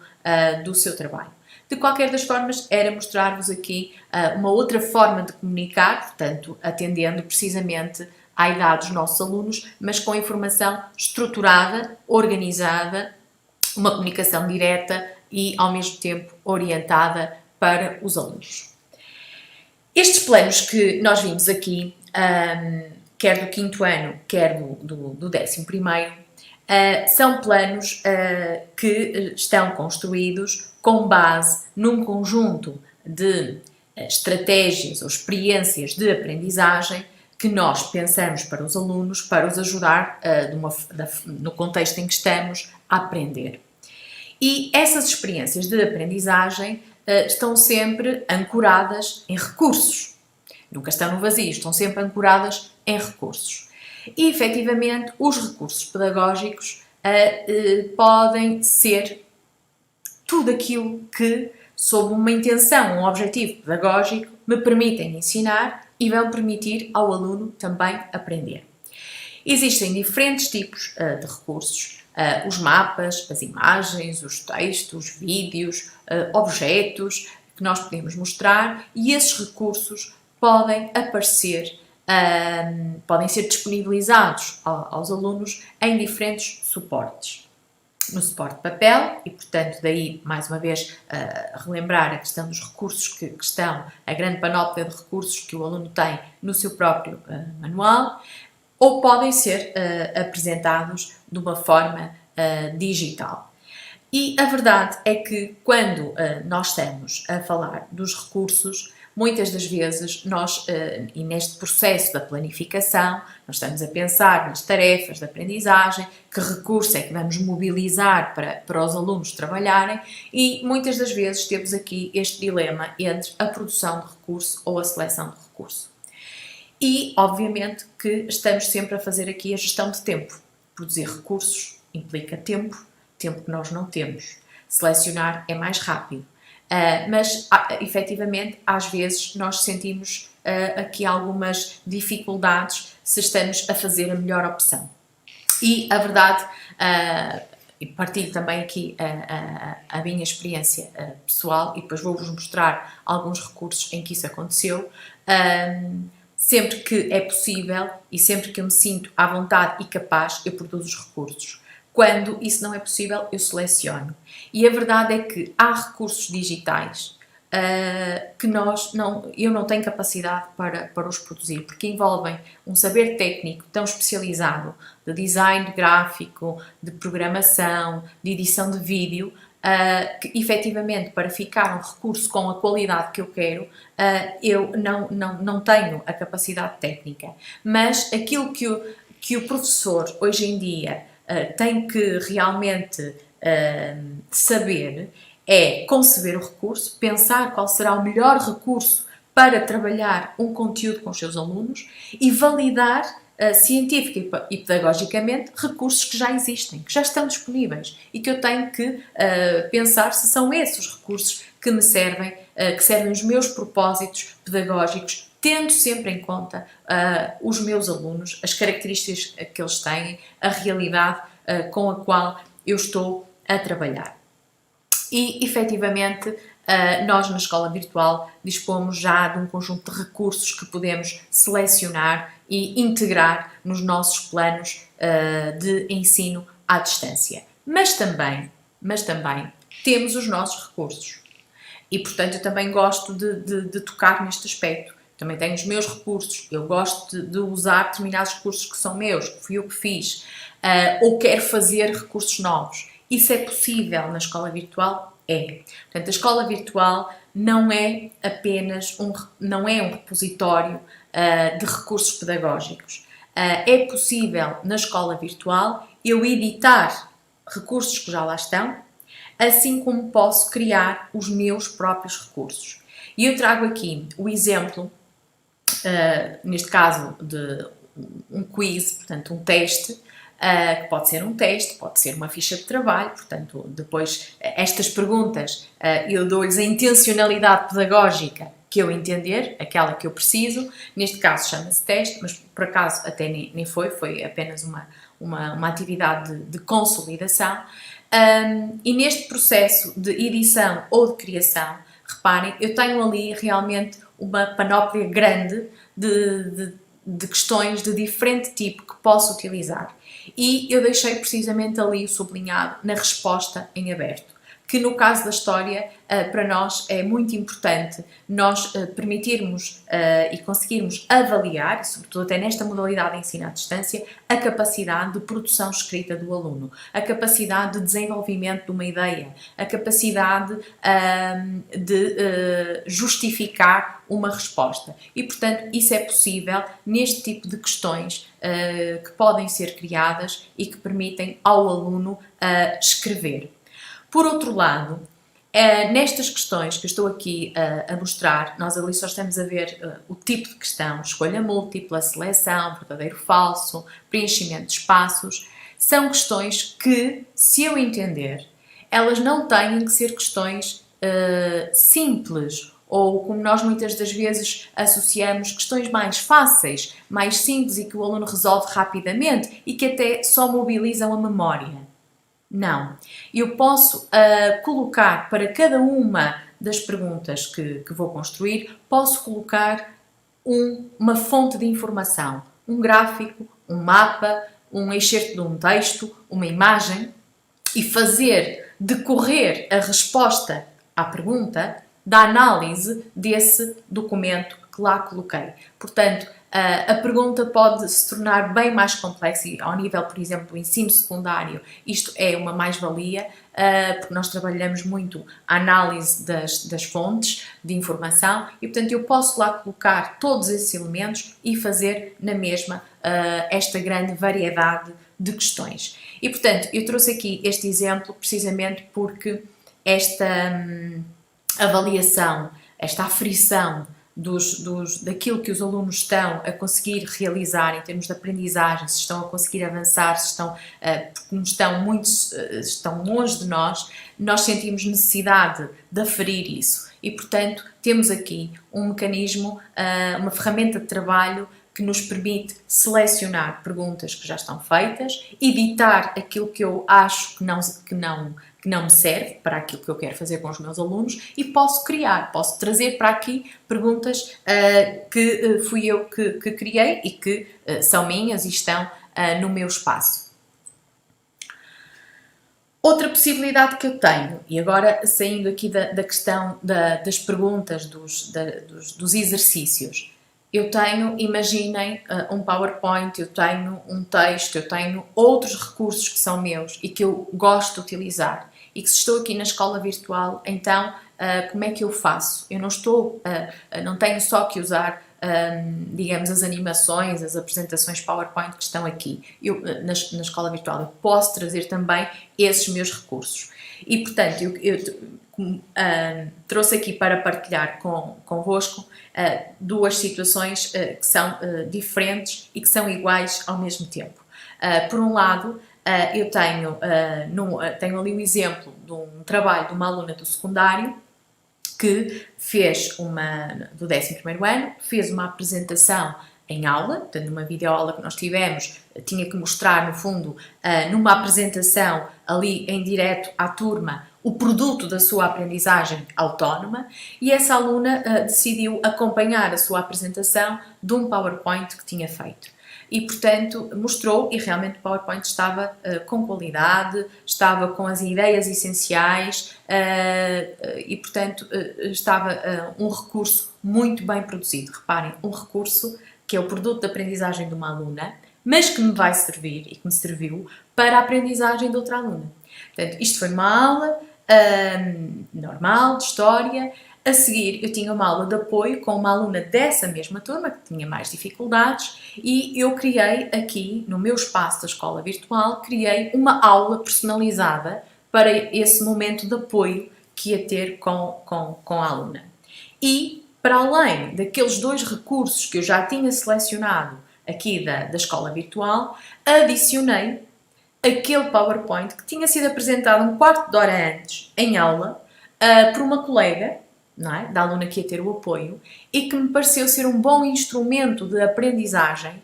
do seu trabalho. De qualquer das formas, era mostrar-vos aqui uma outra forma de comunicar, portanto, atendendo precisamente à idade dos nossos alunos, mas com informação estruturada, organizada, uma comunicação direta e, ao mesmo tempo, orientada para os alunos. Estes planos que nós vimos aqui, quer do 5º ano, quer do 11º, são planos que estão construídos com base num conjunto de estratégias ou experiências de aprendizagem que nós pensamos para os alunos, para os ajudar no contexto em que estamos a aprender. E essas experiências de aprendizagem estão sempre ancoradas em recursos. Nunca estão no vazio, estão sempre ancoradas em recursos. E, efetivamente, os recursos pedagógicos podem ser tudo aquilo que, sob uma intenção, um objetivo pedagógico, me permitem ensinar e vão permitir ao aluno também aprender. Existem diferentes tipos de recursos, os mapas, as imagens, os textos, os vídeos, objetos que nós podemos mostrar, e esses recursos podem aparecer, podem ser disponibilizados aos alunos em diferentes suportes. No suporte de papel, e portanto daí, mais uma vez, relembrar a questão dos recursos que estão, a grande panóplia de recursos que o aluno tem no seu próprio manual, ou podem ser apresentados de uma forma digital. E a verdade é que quando nós estamos a falar dos recursos, muitas das vezes nós, e neste processo da planificação, nós estamos a pensar nas tarefas de aprendizagem, que recurso é que vamos mobilizar para os alunos trabalharem, e muitas das vezes temos aqui este dilema entre a produção de recurso ou a seleção de recurso. E, obviamente, que estamos sempre a fazer aqui a gestão de tempo. Produzir recursos implica tempo que nós não temos. Selecionar é mais rápido. Mas efetivamente às vezes nós sentimos aqui algumas dificuldades se estamos a fazer a melhor opção. E a verdade, e partilho também aqui a minha experiência pessoal e depois vou-vos mostrar alguns recursos em que isso aconteceu. Sempre que é possível e sempre que eu me sinto à vontade e capaz, eu produzo os recursos. Quando isso não é possível, eu seleciono. E a verdade é que há recursos digitais que eu não tenho capacidade para os produzir, porque envolvem um saber técnico tão especializado de design gráfico, de programação, de edição de vídeo, que efetivamente para ficar um recurso com a qualidade que eu quero, eu não tenho a capacidade técnica. Mas aquilo que o professor hoje em dia tem que realmente saber é conceber o recurso, pensar qual será o melhor recurso para trabalhar um conteúdo com os seus alunos e validar científica e pedagogicamente recursos que já existem, que já estão disponíveis e que eu tenho que pensar se são esses os recursos que me servem, que servem os meus propósitos pedagógicos, tendo sempre em conta os meus alunos, as características que eles têm, a realidade com a qual eu estou a trabalhar. E, efetivamente, nós na escola virtual dispomos já de um conjunto de recursos que podemos selecionar e integrar nos nossos planos de ensino à distância. Mas também temos os nossos recursos. E, portanto, eu também gosto de tocar neste aspecto. Também tenho os meus recursos. Eu gosto de usar determinados recursos que são meus, que fui eu que fiz. Ou quero fazer recursos novos. Isso é possível na escola virtual? É. Portanto, a escola virtual não é apenas um repositório de recursos pedagógicos. É possível, na escola virtual, eu editar recursos que já lá estão, assim como posso criar os meus próprios recursos. E eu trago aqui o exemplo, neste caso, de um quiz, portanto, um teste, que pode ser um teste, pode ser uma ficha de trabalho, portanto, depois estas perguntas eu dou-lhes a intencionalidade pedagógica que eu entender, aquela que eu preciso, neste caso chama-se teste, mas por acaso até nem foi apenas uma atividade de consolidação, e neste processo de edição ou de criação, reparem, eu tenho ali realmente uma panóplia grande de questões de diferente tipo que posso utilizar. E eu deixei precisamente ali o sublinhado na resposta em aberto, que no caso da história, para nós é muito importante nós permitirmos e conseguirmos avaliar, sobretudo até nesta modalidade de ensino à distância, a capacidade de produção escrita do aluno, a capacidade de desenvolvimento de uma ideia, a capacidade de justificar uma resposta. E, portanto, isso é possível neste tipo de questões que podem ser criadas e que permitem ao aluno escrever. Por outro lado, nestas questões que eu estou aqui a mostrar, nós ali só estamos a ver o tipo de questão, escolha múltipla, seleção, verdadeiro-falso, preenchimento de espaços, são questões que, se eu entender, elas não têm que ser questões simples ou, como nós muitas das vezes associamos, questões mais fáceis, mais simples e que o aluno resolve rapidamente e que até só mobilizam a memória. Não. Eu posso colocar para cada uma das perguntas que vou construir, posso colocar uma fonte de informação, um gráfico, um mapa, um excerto de um texto, uma imagem e fazer decorrer a resposta à pergunta da análise desse documento que lá coloquei. Portanto, a pergunta pode se tornar bem mais complexa e ao nível, por exemplo, do ensino secundário, isto é uma mais-valia, porque nós trabalhamos muito a análise das fontes de informação e, portanto, eu posso lá colocar todos esses elementos e fazer na mesma esta grande variedade de questões. E, portanto, eu trouxe aqui este exemplo precisamente porque esta avaliação, esta aferição daquilo que os alunos estão a conseguir realizar em termos de aprendizagem, se estão a conseguir avançar, se estão, como estão longe de nós sentimos necessidade de aferir isso. E, portanto, temos aqui um mecanismo, uma ferramenta de trabalho que nos permite selecionar perguntas que já estão feitas, editar aquilo que eu acho que não me serve para aquilo que eu quero fazer com os meus alunos e posso trazer para aqui perguntas que fui eu que criei e que são minhas e estão no meu espaço. Outra possibilidade que eu tenho, e agora saindo aqui da questão das perguntas, dos exercícios, eu tenho, imaginem, um PowerPoint, eu tenho um texto, eu tenho outros recursos que são meus e que eu gosto de utilizar. E que se estou aqui na escola virtual, então como é que eu faço? Eu não tenho só que usar, digamos, as animações, as apresentações PowerPoint que estão aqui. Eu, na escola virtual, eu posso trazer também esses meus recursos. E, portanto, eu trouxe aqui para partilhar convosco duas situações que são diferentes e que são iguais ao mesmo tempo. Por um lado, eu tenho ali um exemplo de um trabalho de uma aluna do secundário que fez do 11º ano, fez uma apresentação em aula, portanto numa videoaula que nós tivemos, tinha que mostrar no fundo, numa apresentação ali em direto à turma, o produto da sua aprendizagem autónoma, e essa aluna decidiu acompanhar a sua apresentação de um PowerPoint que tinha feito. E, portanto, mostrou, e realmente o PowerPoint estava com qualidade, estava com as ideias essenciais e, portanto, estava um recurso muito bem produzido. Reparem, um recurso que é o produto de aprendizagem de uma aluna, mas que me vai servir e que me serviu para a aprendizagem de outra aluna. Portanto, isto foi uma aula normal, de história. A seguir, eu tinha uma aula de apoio com uma aluna dessa mesma turma, que tinha mais dificuldades, e eu criei aqui, no meu espaço da escola virtual, criei uma aula personalizada para esse momento de apoio que ia ter com a aluna. E, para além daqueles dois recursos que eu já tinha selecionado aqui da escola virtual, adicionei aquele PowerPoint que tinha sido apresentado um quarto de hora antes, em aula, por uma colega, não é? Da aluna que ia ter o apoio, e que me pareceu ser um bom instrumento de aprendizagem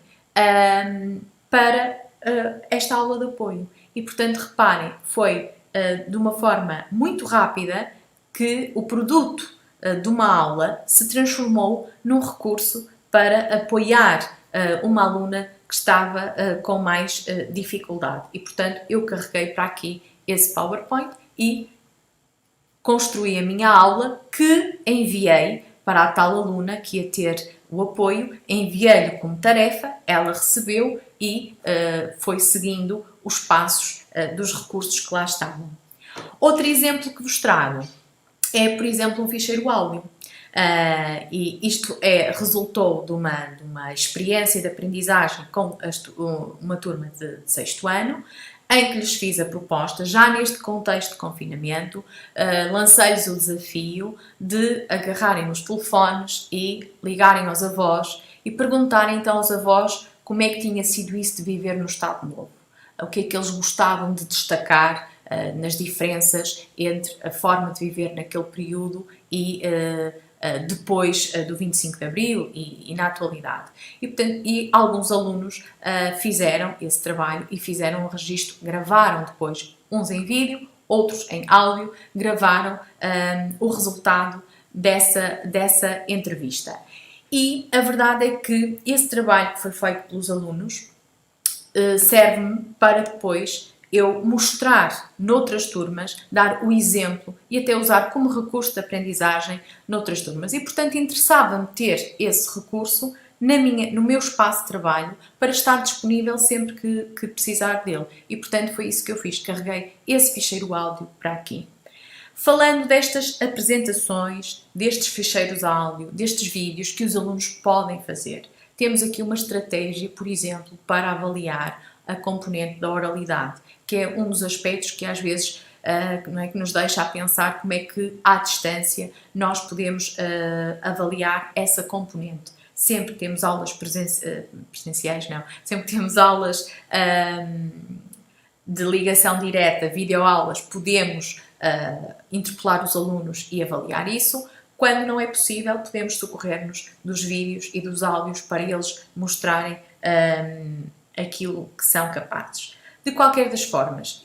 para esta aula de apoio. E, portanto, reparem, foi de uma forma muito rápida que o produto de uma aula se transformou num recurso para apoiar uma aluna que estava com mais dificuldade. E, portanto, eu carreguei para aqui esse PowerPoint e construí a minha aula que enviei para a tal aluna que ia ter o apoio, enviei-lhe como tarefa, ela recebeu e foi seguindo os passos dos recursos que lá estavam. Outro exemplo que vos trago é, por exemplo, um ficheiro áudio. E isto resultou de uma experiência de aprendizagem com uma turma de 6º ano, em que lhes fiz a proposta, já neste contexto de confinamento, lancei-lhes o desafio de agarrarem nos telefones e ligarem aos avós e perguntarem então aos avós como é que tinha sido isso de viver no Estado Novo. O que é que eles gostavam de destacar nas diferenças entre a forma de viver naquele período e depois do 25 de Abril e na atualidade. E, portanto, alguns alunos fizeram esse trabalho e fizeram um registro, gravaram depois, uns em vídeo, outros em áudio, gravaram o resultado dessa entrevista. E a verdade é que esse trabalho que foi feito pelos alunos serve-me para depois eu mostrar noutras turmas, dar o exemplo e até usar como recurso de aprendizagem noutras turmas. E, portanto, interessava-me ter esse recurso no meu espaço de trabalho para estar disponível sempre que precisar dele. E, portanto, foi isso que eu fiz. Carreguei esse ficheiro áudio para aqui. Falando destas apresentações, destes ficheiros áudio, destes vídeos que os alunos podem fazer, temos aqui uma estratégia, por exemplo, para avaliar a componente da oralidade, que é um dos aspectos que às vezes não é, que nos deixa a pensar como é que, à distância, nós podemos avaliar essa componente. Sempre que temos aulas presenciais, não, sempre que temos aulas de ligação direta, videoaulas, podemos interpelar os alunos e avaliar isso. Quando não é possível, podemos socorrer-nos dos vídeos e dos áudios para eles mostrarem aquilo que são capazes. De qualquer das formas,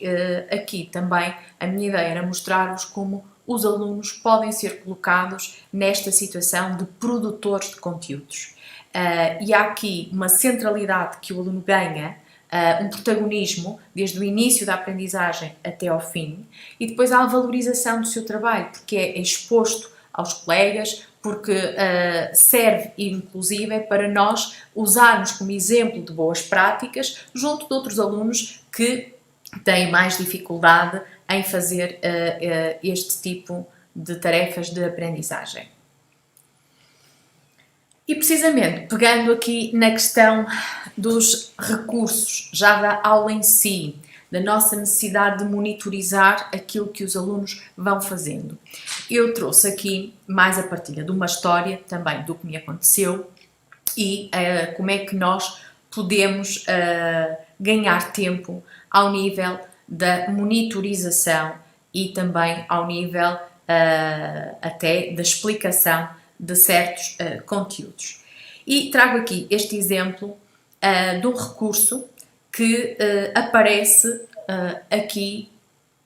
aqui também a minha ideia era mostrar-vos como os alunos podem ser colocados nesta situação de produtores de conteúdos. E há aqui uma centralidade que o aluno ganha, um protagonismo desde o início da aprendizagem até ao fim, e depois há a valorização do seu trabalho, porque é exposto aos colegas, porque serve inclusive para nós usarmos como exemplo de boas práticas junto de outros alunos que têm mais dificuldade em fazer este tipo de tarefas de aprendizagem. E precisamente, pegando aqui na questão dos recursos, já da aula em si, da nossa necessidade de monitorizar aquilo que os alunos vão fazendo. Eu trouxe aqui mais a partilha de uma história também do que me aconteceu e como é que nós podemos ganhar tempo ao nível da monitorização e também ao nível até da explicação de certos conteúdos. E trago aqui este exemplo de um recurso que aparece aqui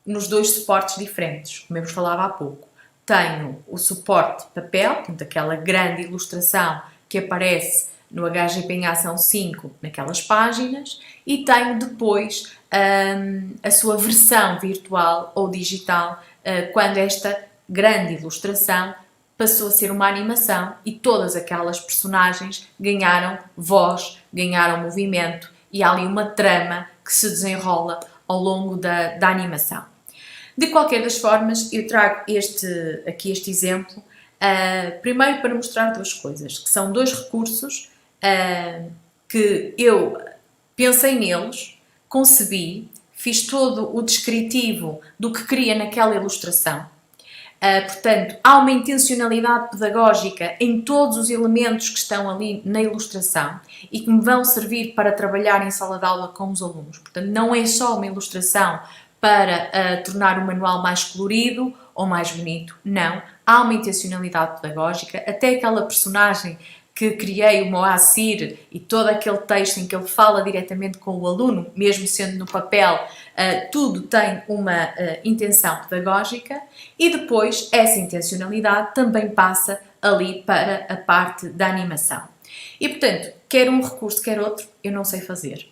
nos dois suportes diferentes, como eu vos falava há pouco. Tenho o suporte papel, portanto, aquela grande ilustração que aparece no HGP em Ação 5, naquelas páginas, e tenho depois a sua versão virtual ou digital, quando esta grande ilustração passou a ser uma animação e todas aquelas personagens ganharam voz, ganharam movimento e há ali uma trama que se desenrola ao longo da animação. De qualquer das formas, eu trago aqui este exemplo, primeiro para mostrar duas coisas, que são dois recursos que eu pensei neles, concebi, fiz todo o descritivo do que queria naquela ilustração. Portanto, há uma intencionalidade pedagógica em todos os elementos que estão ali na ilustração e que me vão servir para trabalhar em sala de aula com os alunos. Portanto, não é só uma ilustração para tornar o manual mais colorido ou mais bonito, não. Há uma intencionalidade pedagógica, até aquela personagem que criei, o Moacir, e todo aquele texto em que ele fala diretamente com o aluno, mesmo sendo no papel, tudo tem uma intenção pedagógica e depois essa intencionalidade também passa ali para a parte da animação. E portanto, quer um recurso, quer outro, eu não sei fazer.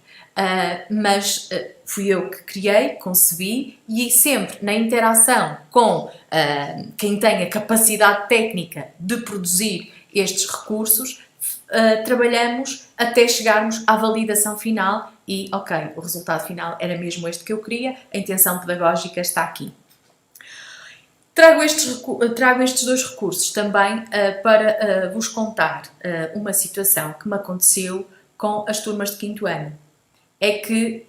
Mas fui eu que criei, concebi e sempre na interação com quem tem a capacidade técnica de produzir estes recursos, trabalhamos até chegarmos à validação final e, ok, o resultado final era mesmo este que eu queria, a intenção pedagógica está aqui. Trago estes dois recursos também para vos contar uma situação que me aconteceu com as turmas de 5º ano. É que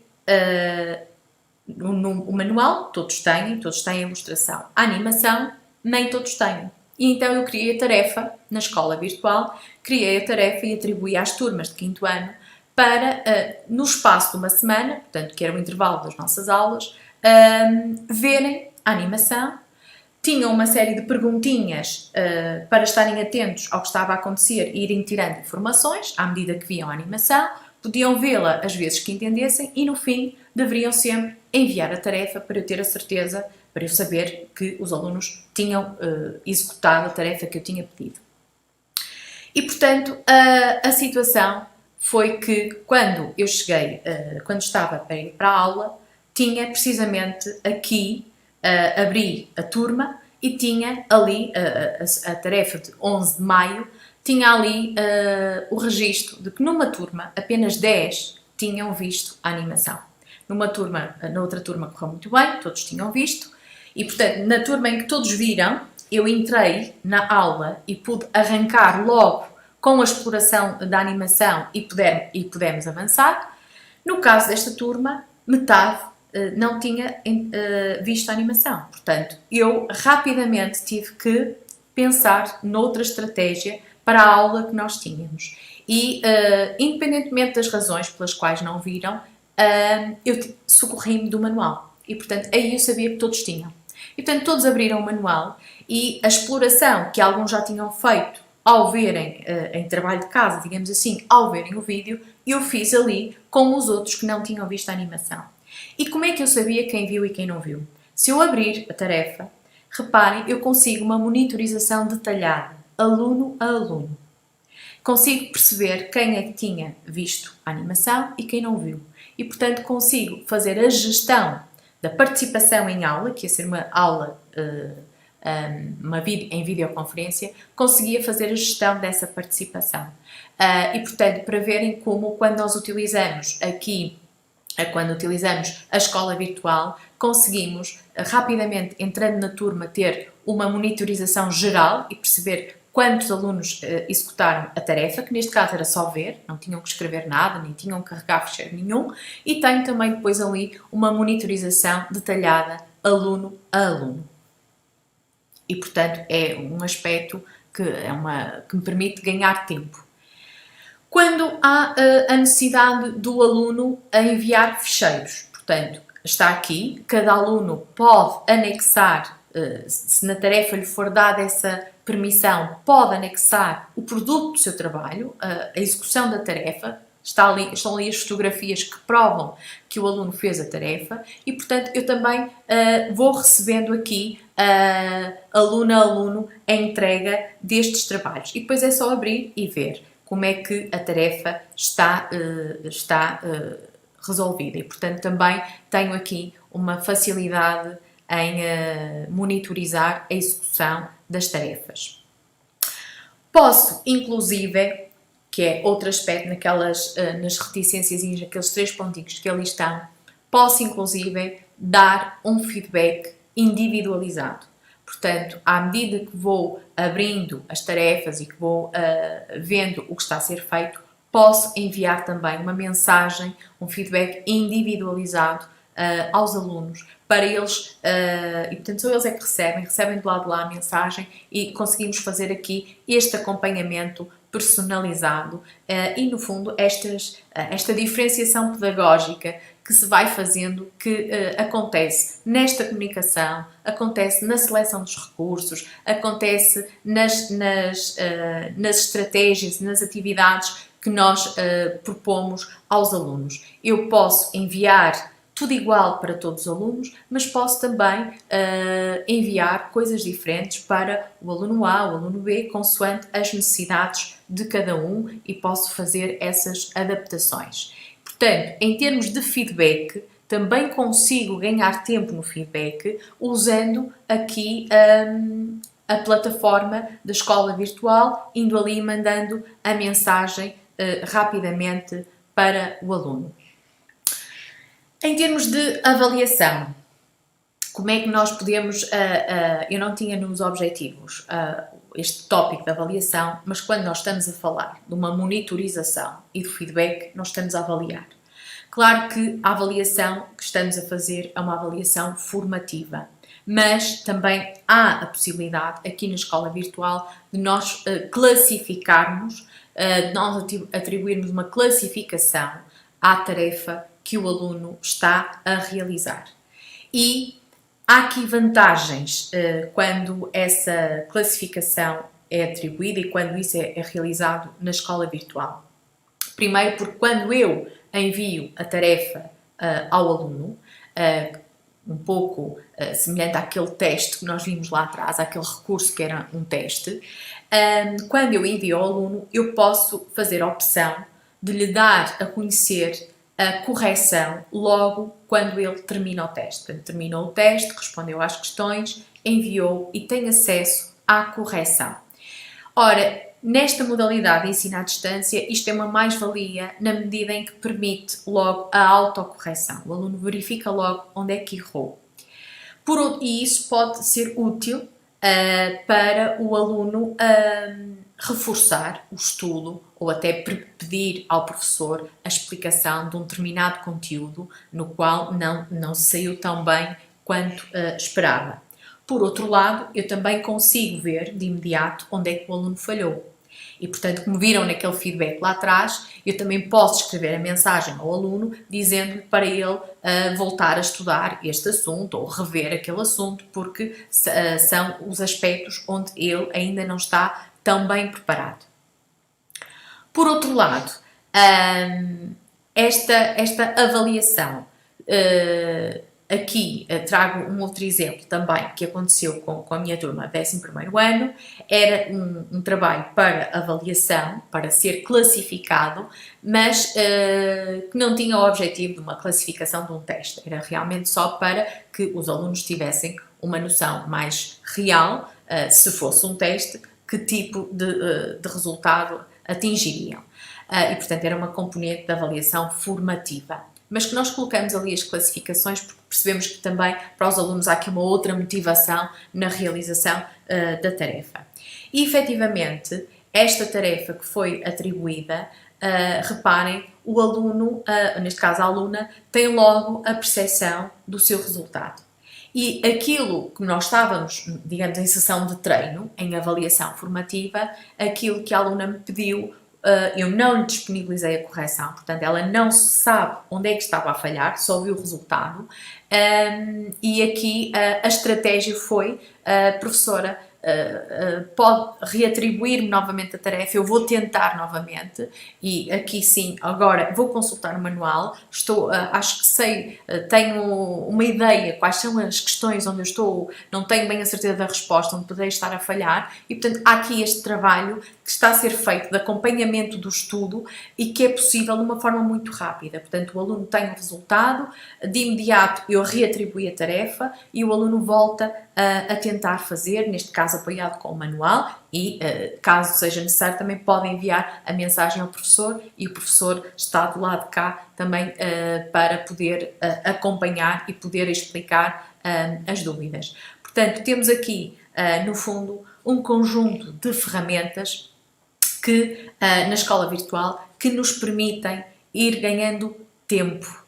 o manual todos têm a ilustração. A animação nem todos têm. E então eu criei a tarefa, na escola virtual, criei a tarefa e atribuí às turmas de 5º ano para, no espaço de uma semana, portanto, que era o intervalo das nossas aulas, verem a animação. Tinham uma série de perguntinhas para estarem atentos ao que estava a acontecer e irem tirando informações à medida que viam a animação. Podiam vê-la às vezes que entendessem e no fim deveriam sempre enviar a tarefa para eu ter a certeza, para eu saber que os alunos tinham executado a tarefa que eu tinha pedido. E portanto a situação foi que quando eu cheguei, quando estava para ir para a aula, tinha precisamente aqui, abri a turma e tinha ali a tarefa de 11 de maio, tinha ali o registro de que numa turma apenas 10 tinham visto a animação. Na outra turma correu muito bem, todos tinham visto, e portanto na turma em que todos viram, eu entrei na aula e pude arrancar logo com a exploração da animação e pudemos avançar. No caso desta turma, metade não tinha visto a animação. Portanto, eu rapidamente tive que pensar noutra estratégia para a aula que nós tínhamos. E, independentemente das razões pelas quais não viram, eu socorri-me do manual. E, portanto, aí eu sabia que todos tinham. E, portanto, todos abriram o manual e a exploração que alguns já tinham feito ao verem, em trabalho de casa, digamos assim, ao verem o vídeo, eu fiz ali com os outros que não tinham visto a animação. E como é que eu sabia quem viu e quem não viu? Se eu abrir a tarefa, reparem, eu consigo uma monitorização detalhada, aluno a aluno. Consigo perceber quem é que tinha visto a animação e quem não viu. E, portanto, consigo fazer a gestão da participação em aula, que ia ser uma aula em videoconferência, conseguia fazer a gestão dessa participação. E, portanto, para verem como quando nós utilizamos aqui, quando utilizamos a escola virtual, conseguimos rapidamente, entrando na turma, ter uma monitorização geral e perceber quantos alunos executaram a tarefa, que neste caso era só ver, não tinham que escrever nada, nem tinham que carregar ficheiro nenhum, e tenho também depois ali uma monitorização detalhada aluno a aluno. E, portanto, é um aspecto que me permite ganhar tempo. Quando há a necessidade do aluno a enviar ficheiros, portanto, está aqui, cada aluno pode anexar, se na tarefa lhe for dada essa permissão, pode anexar o produto do seu trabalho, a execução da tarefa, estão ali as fotografias que provam que o aluno fez a tarefa e, portanto, eu também vou recebendo aqui, aluno a aluno, a entrega destes trabalhos. E depois é só abrir e ver como é que a tarefa está resolvida. E, portanto, também tenho aqui uma facilidade em monitorizar a execução das tarefas. Posso, inclusive, que é outro aspecto nas reticências e naqueles 3 pontinhos que ali estão, posso, inclusive, dar um feedback individualizado. Portanto, à medida que vou abrindo as tarefas e que vou vendo o que está a ser feito, posso enviar também uma mensagem, um feedback individualizado aos alunos, para eles, e portanto são eles é que recebem do lado de lá a mensagem e conseguimos fazer aqui este acompanhamento personalizado e, no fundo, esta diferenciação pedagógica que se vai fazendo, que acontece nesta comunicação, acontece na seleção dos recursos, acontece nas estratégias, nas atividades que nós propomos aos alunos. Eu posso enviar tudo igual para todos os alunos, mas posso também enviar coisas diferentes para o aluno A, o aluno B, consoante as necessidades de cada um e posso fazer essas adaptações. Portanto, em termos de feedback, também consigo ganhar tempo no feedback usando aqui a plataforma da escola virtual, indo ali e mandando a mensagem rapidamente para o aluno. Em termos de avaliação, como é que nós podemos... eu não tinha nos objetivos este tópico de avaliação, mas quando nós estamos a falar de uma monitorização e do feedback, nós estamos a avaliar. Claro que a avaliação que estamos a fazer é uma avaliação formativa, mas também há a possibilidade, aqui na escola virtual, de nós classificarmos, de nós atribuirmos uma classificação à tarefa que o aluno está a realizar. E há aqui vantagens quando essa classificação é atribuída e quando isso é realizado na escola virtual. Primeiro, porque quando eu envio a tarefa ao aluno, um pouco semelhante àquele teste que nós vimos lá atrás, àquele recurso que era um teste, quando eu envio ao aluno, eu posso fazer a opção de lhe dar a conhecer a correção logo quando ele termina o teste. Portanto, terminou o teste, respondeu às questões, enviou e tem acesso à correção. Ora, nesta modalidade de ensino à distância, isto é uma mais-valia na medida em que permite logo a autocorreção. O aluno verifica logo onde é que errou. E isso pode ser útil para o aluno reforçar o estudo ou até pedir ao professor a explicação de um determinado conteúdo no qual não se saiu tão bem quanto esperava. Por outro lado, eu também consigo ver de imediato onde é que o aluno falhou. E, portanto, como viram naquele feedback lá atrás, eu também posso escrever a mensagem ao aluno dizendo para ele voltar a estudar este assunto ou rever aquele assunto, porque são os aspectos onde ele ainda não está tão bem preparado. Por outro lado, esta avaliação, aqui trago um outro exemplo também que aconteceu com a minha turma 11º ano, era um trabalho para avaliação, para ser classificado, mas que não tinha o objetivo de uma classificação de um teste, era realmente só para que os alunos tivessem uma noção mais real, se fosse um teste, que tipo de resultado atingiriam. E, portanto, era uma componente de avaliação formativa. Mas que nós colocamos ali as classificações porque percebemos que também para os alunos há aqui uma outra motivação na realização da tarefa. E, efetivamente, esta tarefa que foi atribuída, reparem, o aluno, neste caso a aluna, tem logo a percepção do seu resultado. E aquilo que nós estávamos, digamos, em sessão de treino, em avaliação formativa, aquilo que a aluna me pediu, eu não lhe disponibilizei a correção, portanto ela não sabe onde é que estava a falhar, só viu o resultado, e aqui a estratégia foi, professora, pode reatribuir-me novamente a tarefa, eu vou tentar novamente, e aqui sim, agora vou consultar o manual, acho que sei, tenho uma ideia quais são as questões onde eu não tenho bem a certeza da resposta, onde poderei estar a falhar, e portanto há aqui este trabalho que está a ser feito de acompanhamento do estudo e que é possível de uma forma muito rápida. Portanto, o aluno tem o resultado, de imediato eu reatribuo a tarefa e o aluno volta a tentar fazer, neste caso apoiado com o manual, e caso seja necessário também pode enviar a mensagem ao professor e o professor está do lado de cá também para poder acompanhar e poder explicar as dúvidas. Portanto, temos aqui, no fundo, um conjunto de ferramentas que, na escola virtual, que nos permitem ir ganhando tempo.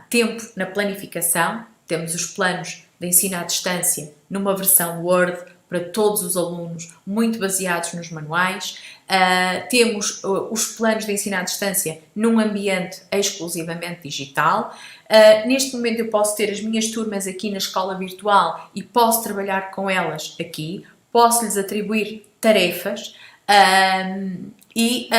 Tempo na planificação, temos os planos de ensino à distância numa versão Word para todos os alunos, muito baseados nos manuais. Temos os planos de ensino à distância num ambiente exclusivamente digital. Neste momento eu posso ter as minhas turmas aqui na escola virtual e posso trabalhar com elas aqui, posso-lhes atribuir tarefas e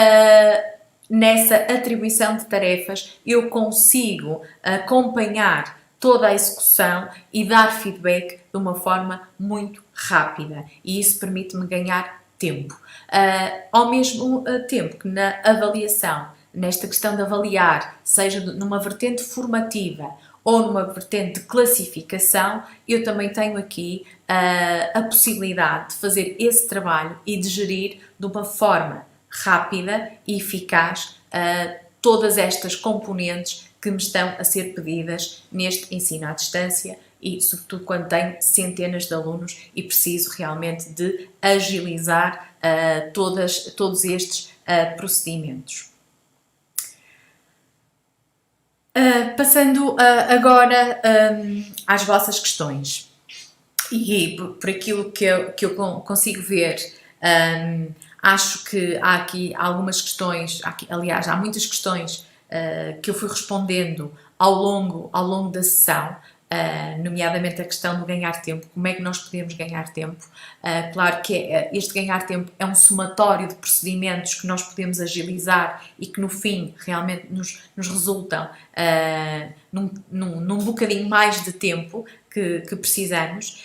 nessa atribuição de tarefas eu consigo acompanhar toda a execução e dar feedback de uma forma muito rápida e isso permite-me ganhar tempo. Ao mesmo tempo que na avaliação, nesta questão de avaliar, seja numa vertente formativa ou numa vertente de classificação, eu também tenho aqui a possibilidade de fazer esse trabalho e de gerir de uma forma rápida e eficaz todas estas componentes que me estão a ser pedidas neste ensino à distância e, sobretudo, quando tenho centenas de alunos e preciso realmente de agilizar todos estes procedimentos. Passando agora às vossas questões e por aquilo que eu consigo ver, acho que há aqui algumas questões, aliás, há muitas questões que eu fui respondendo ao longo da sessão, nomeadamente a questão do ganhar tempo, como é que nós podemos ganhar tempo. Claro que este ganhar tempo é um somatório de procedimentos que nós podemos agilizar e que no fim realmente nos resultam num bocadinho mais de tempo que precisamos.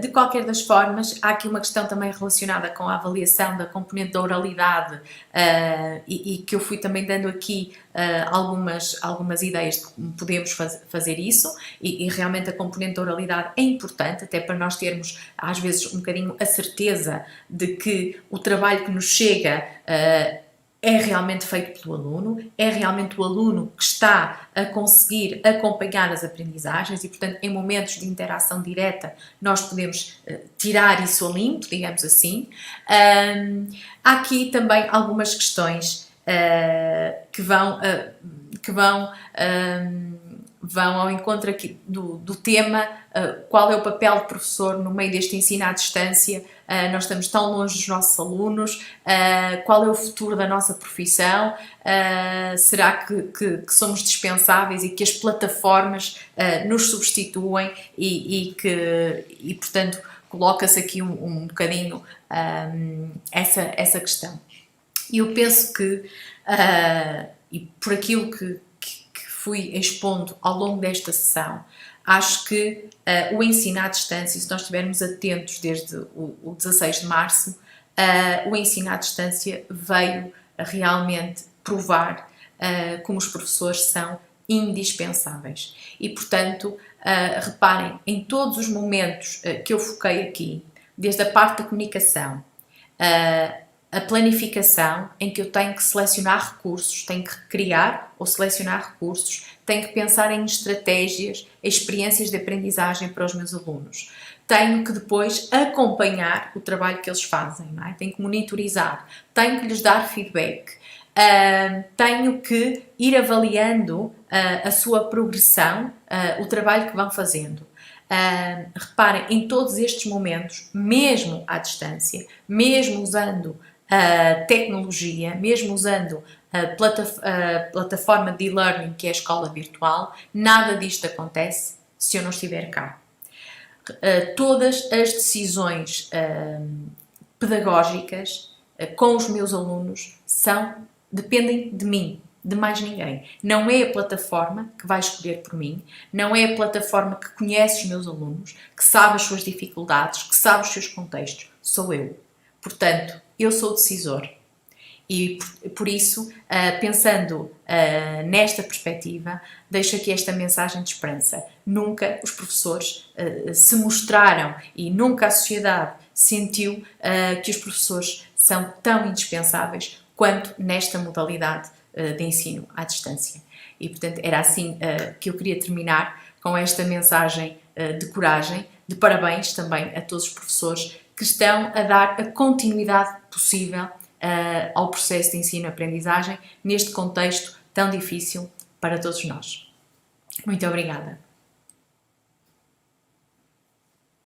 De qualquer das formas, há aqui uma questão também relacionada com a avaliação da componente da oralidade e que eu fui também dando aqui algumas ideias de como podemos fazer isso e realmente a componente da oralidade é importante até para nós termos às vezes um bocadinho a certeza de que o trabalho que nos chega é realmente feito pelo aluno, é realmente o aluno que está a conseguir acompanhar as aprendizagens e, portanto, em momentos de interação direta, nós podemos tirar isso a limpo, digamos assim. Há aqui também algumas questões que vão ao encontro aqui do tema, qual é o papel do professor no meio deste ensino à distância. Nós estamos tão longe dos nossos alunos, qual é o futuro da nossa profissão, será que somos dispensáveis e que as plataformas nos substituem e portanto, coloca-se aqui um bocadinho essa questão. E eu penso que, e por aquilo que fui expondo ao longo desta sessão, acho que o ensino à distância, se nós estivermos atentos desde o 16 de março, o ensino à distância veio realmente provar como os professores são indispensáveis. E, portanto, reparem, em todos os momentos que eu foquei aqui, desde a parte da comunicação, a planificação, em que eu tenho que selecionar recursos, tenho que criar ou selecionar recursos, tenho que pensar em estratégias, experiências de aprendizagem para os meus alunos. Tenho que depois acompanhar o trabalho que eles fazem, não é? Tenho que monitorizar, tenho que lhes dar feedback, tenho que ir avaliando a sua progressão, o trabalho que vão fazendo. Reparem, em todos estes momentos, mesmo à distância, mesmo usando tecnologia, mesmo usando a plataforma de e-learning que é a escola virtual, nada disto acontece se eu não estiver cá. Todas as decisões pedagógicas com os meus alunos dependem de mim, de mais ninguém. Não é a plataforma que vai escolher por mim, não é a plataforma que conhece os meus alunos, que sabe as suas dificuldades, que sabe os seus contextos. Sou eu. Portanto, eu sou o decisor. E por isso, pensando nesta perspectiva, deixo aqui esta mensagem de esperança. Nunca os professores se mostraram e nunca a sociedade sentiu que os professores são tão indispensáveis quanto nesta modalidade de ensino à distância. E, portanto, era assim que eu queria terminar com esta mensagem de coragem, de parabéns também a todos os professores que estão a dar a continuidade possível ao processo de ensino-aprendizagem neste contexto tão difícil para todos nós. Muito obrigada.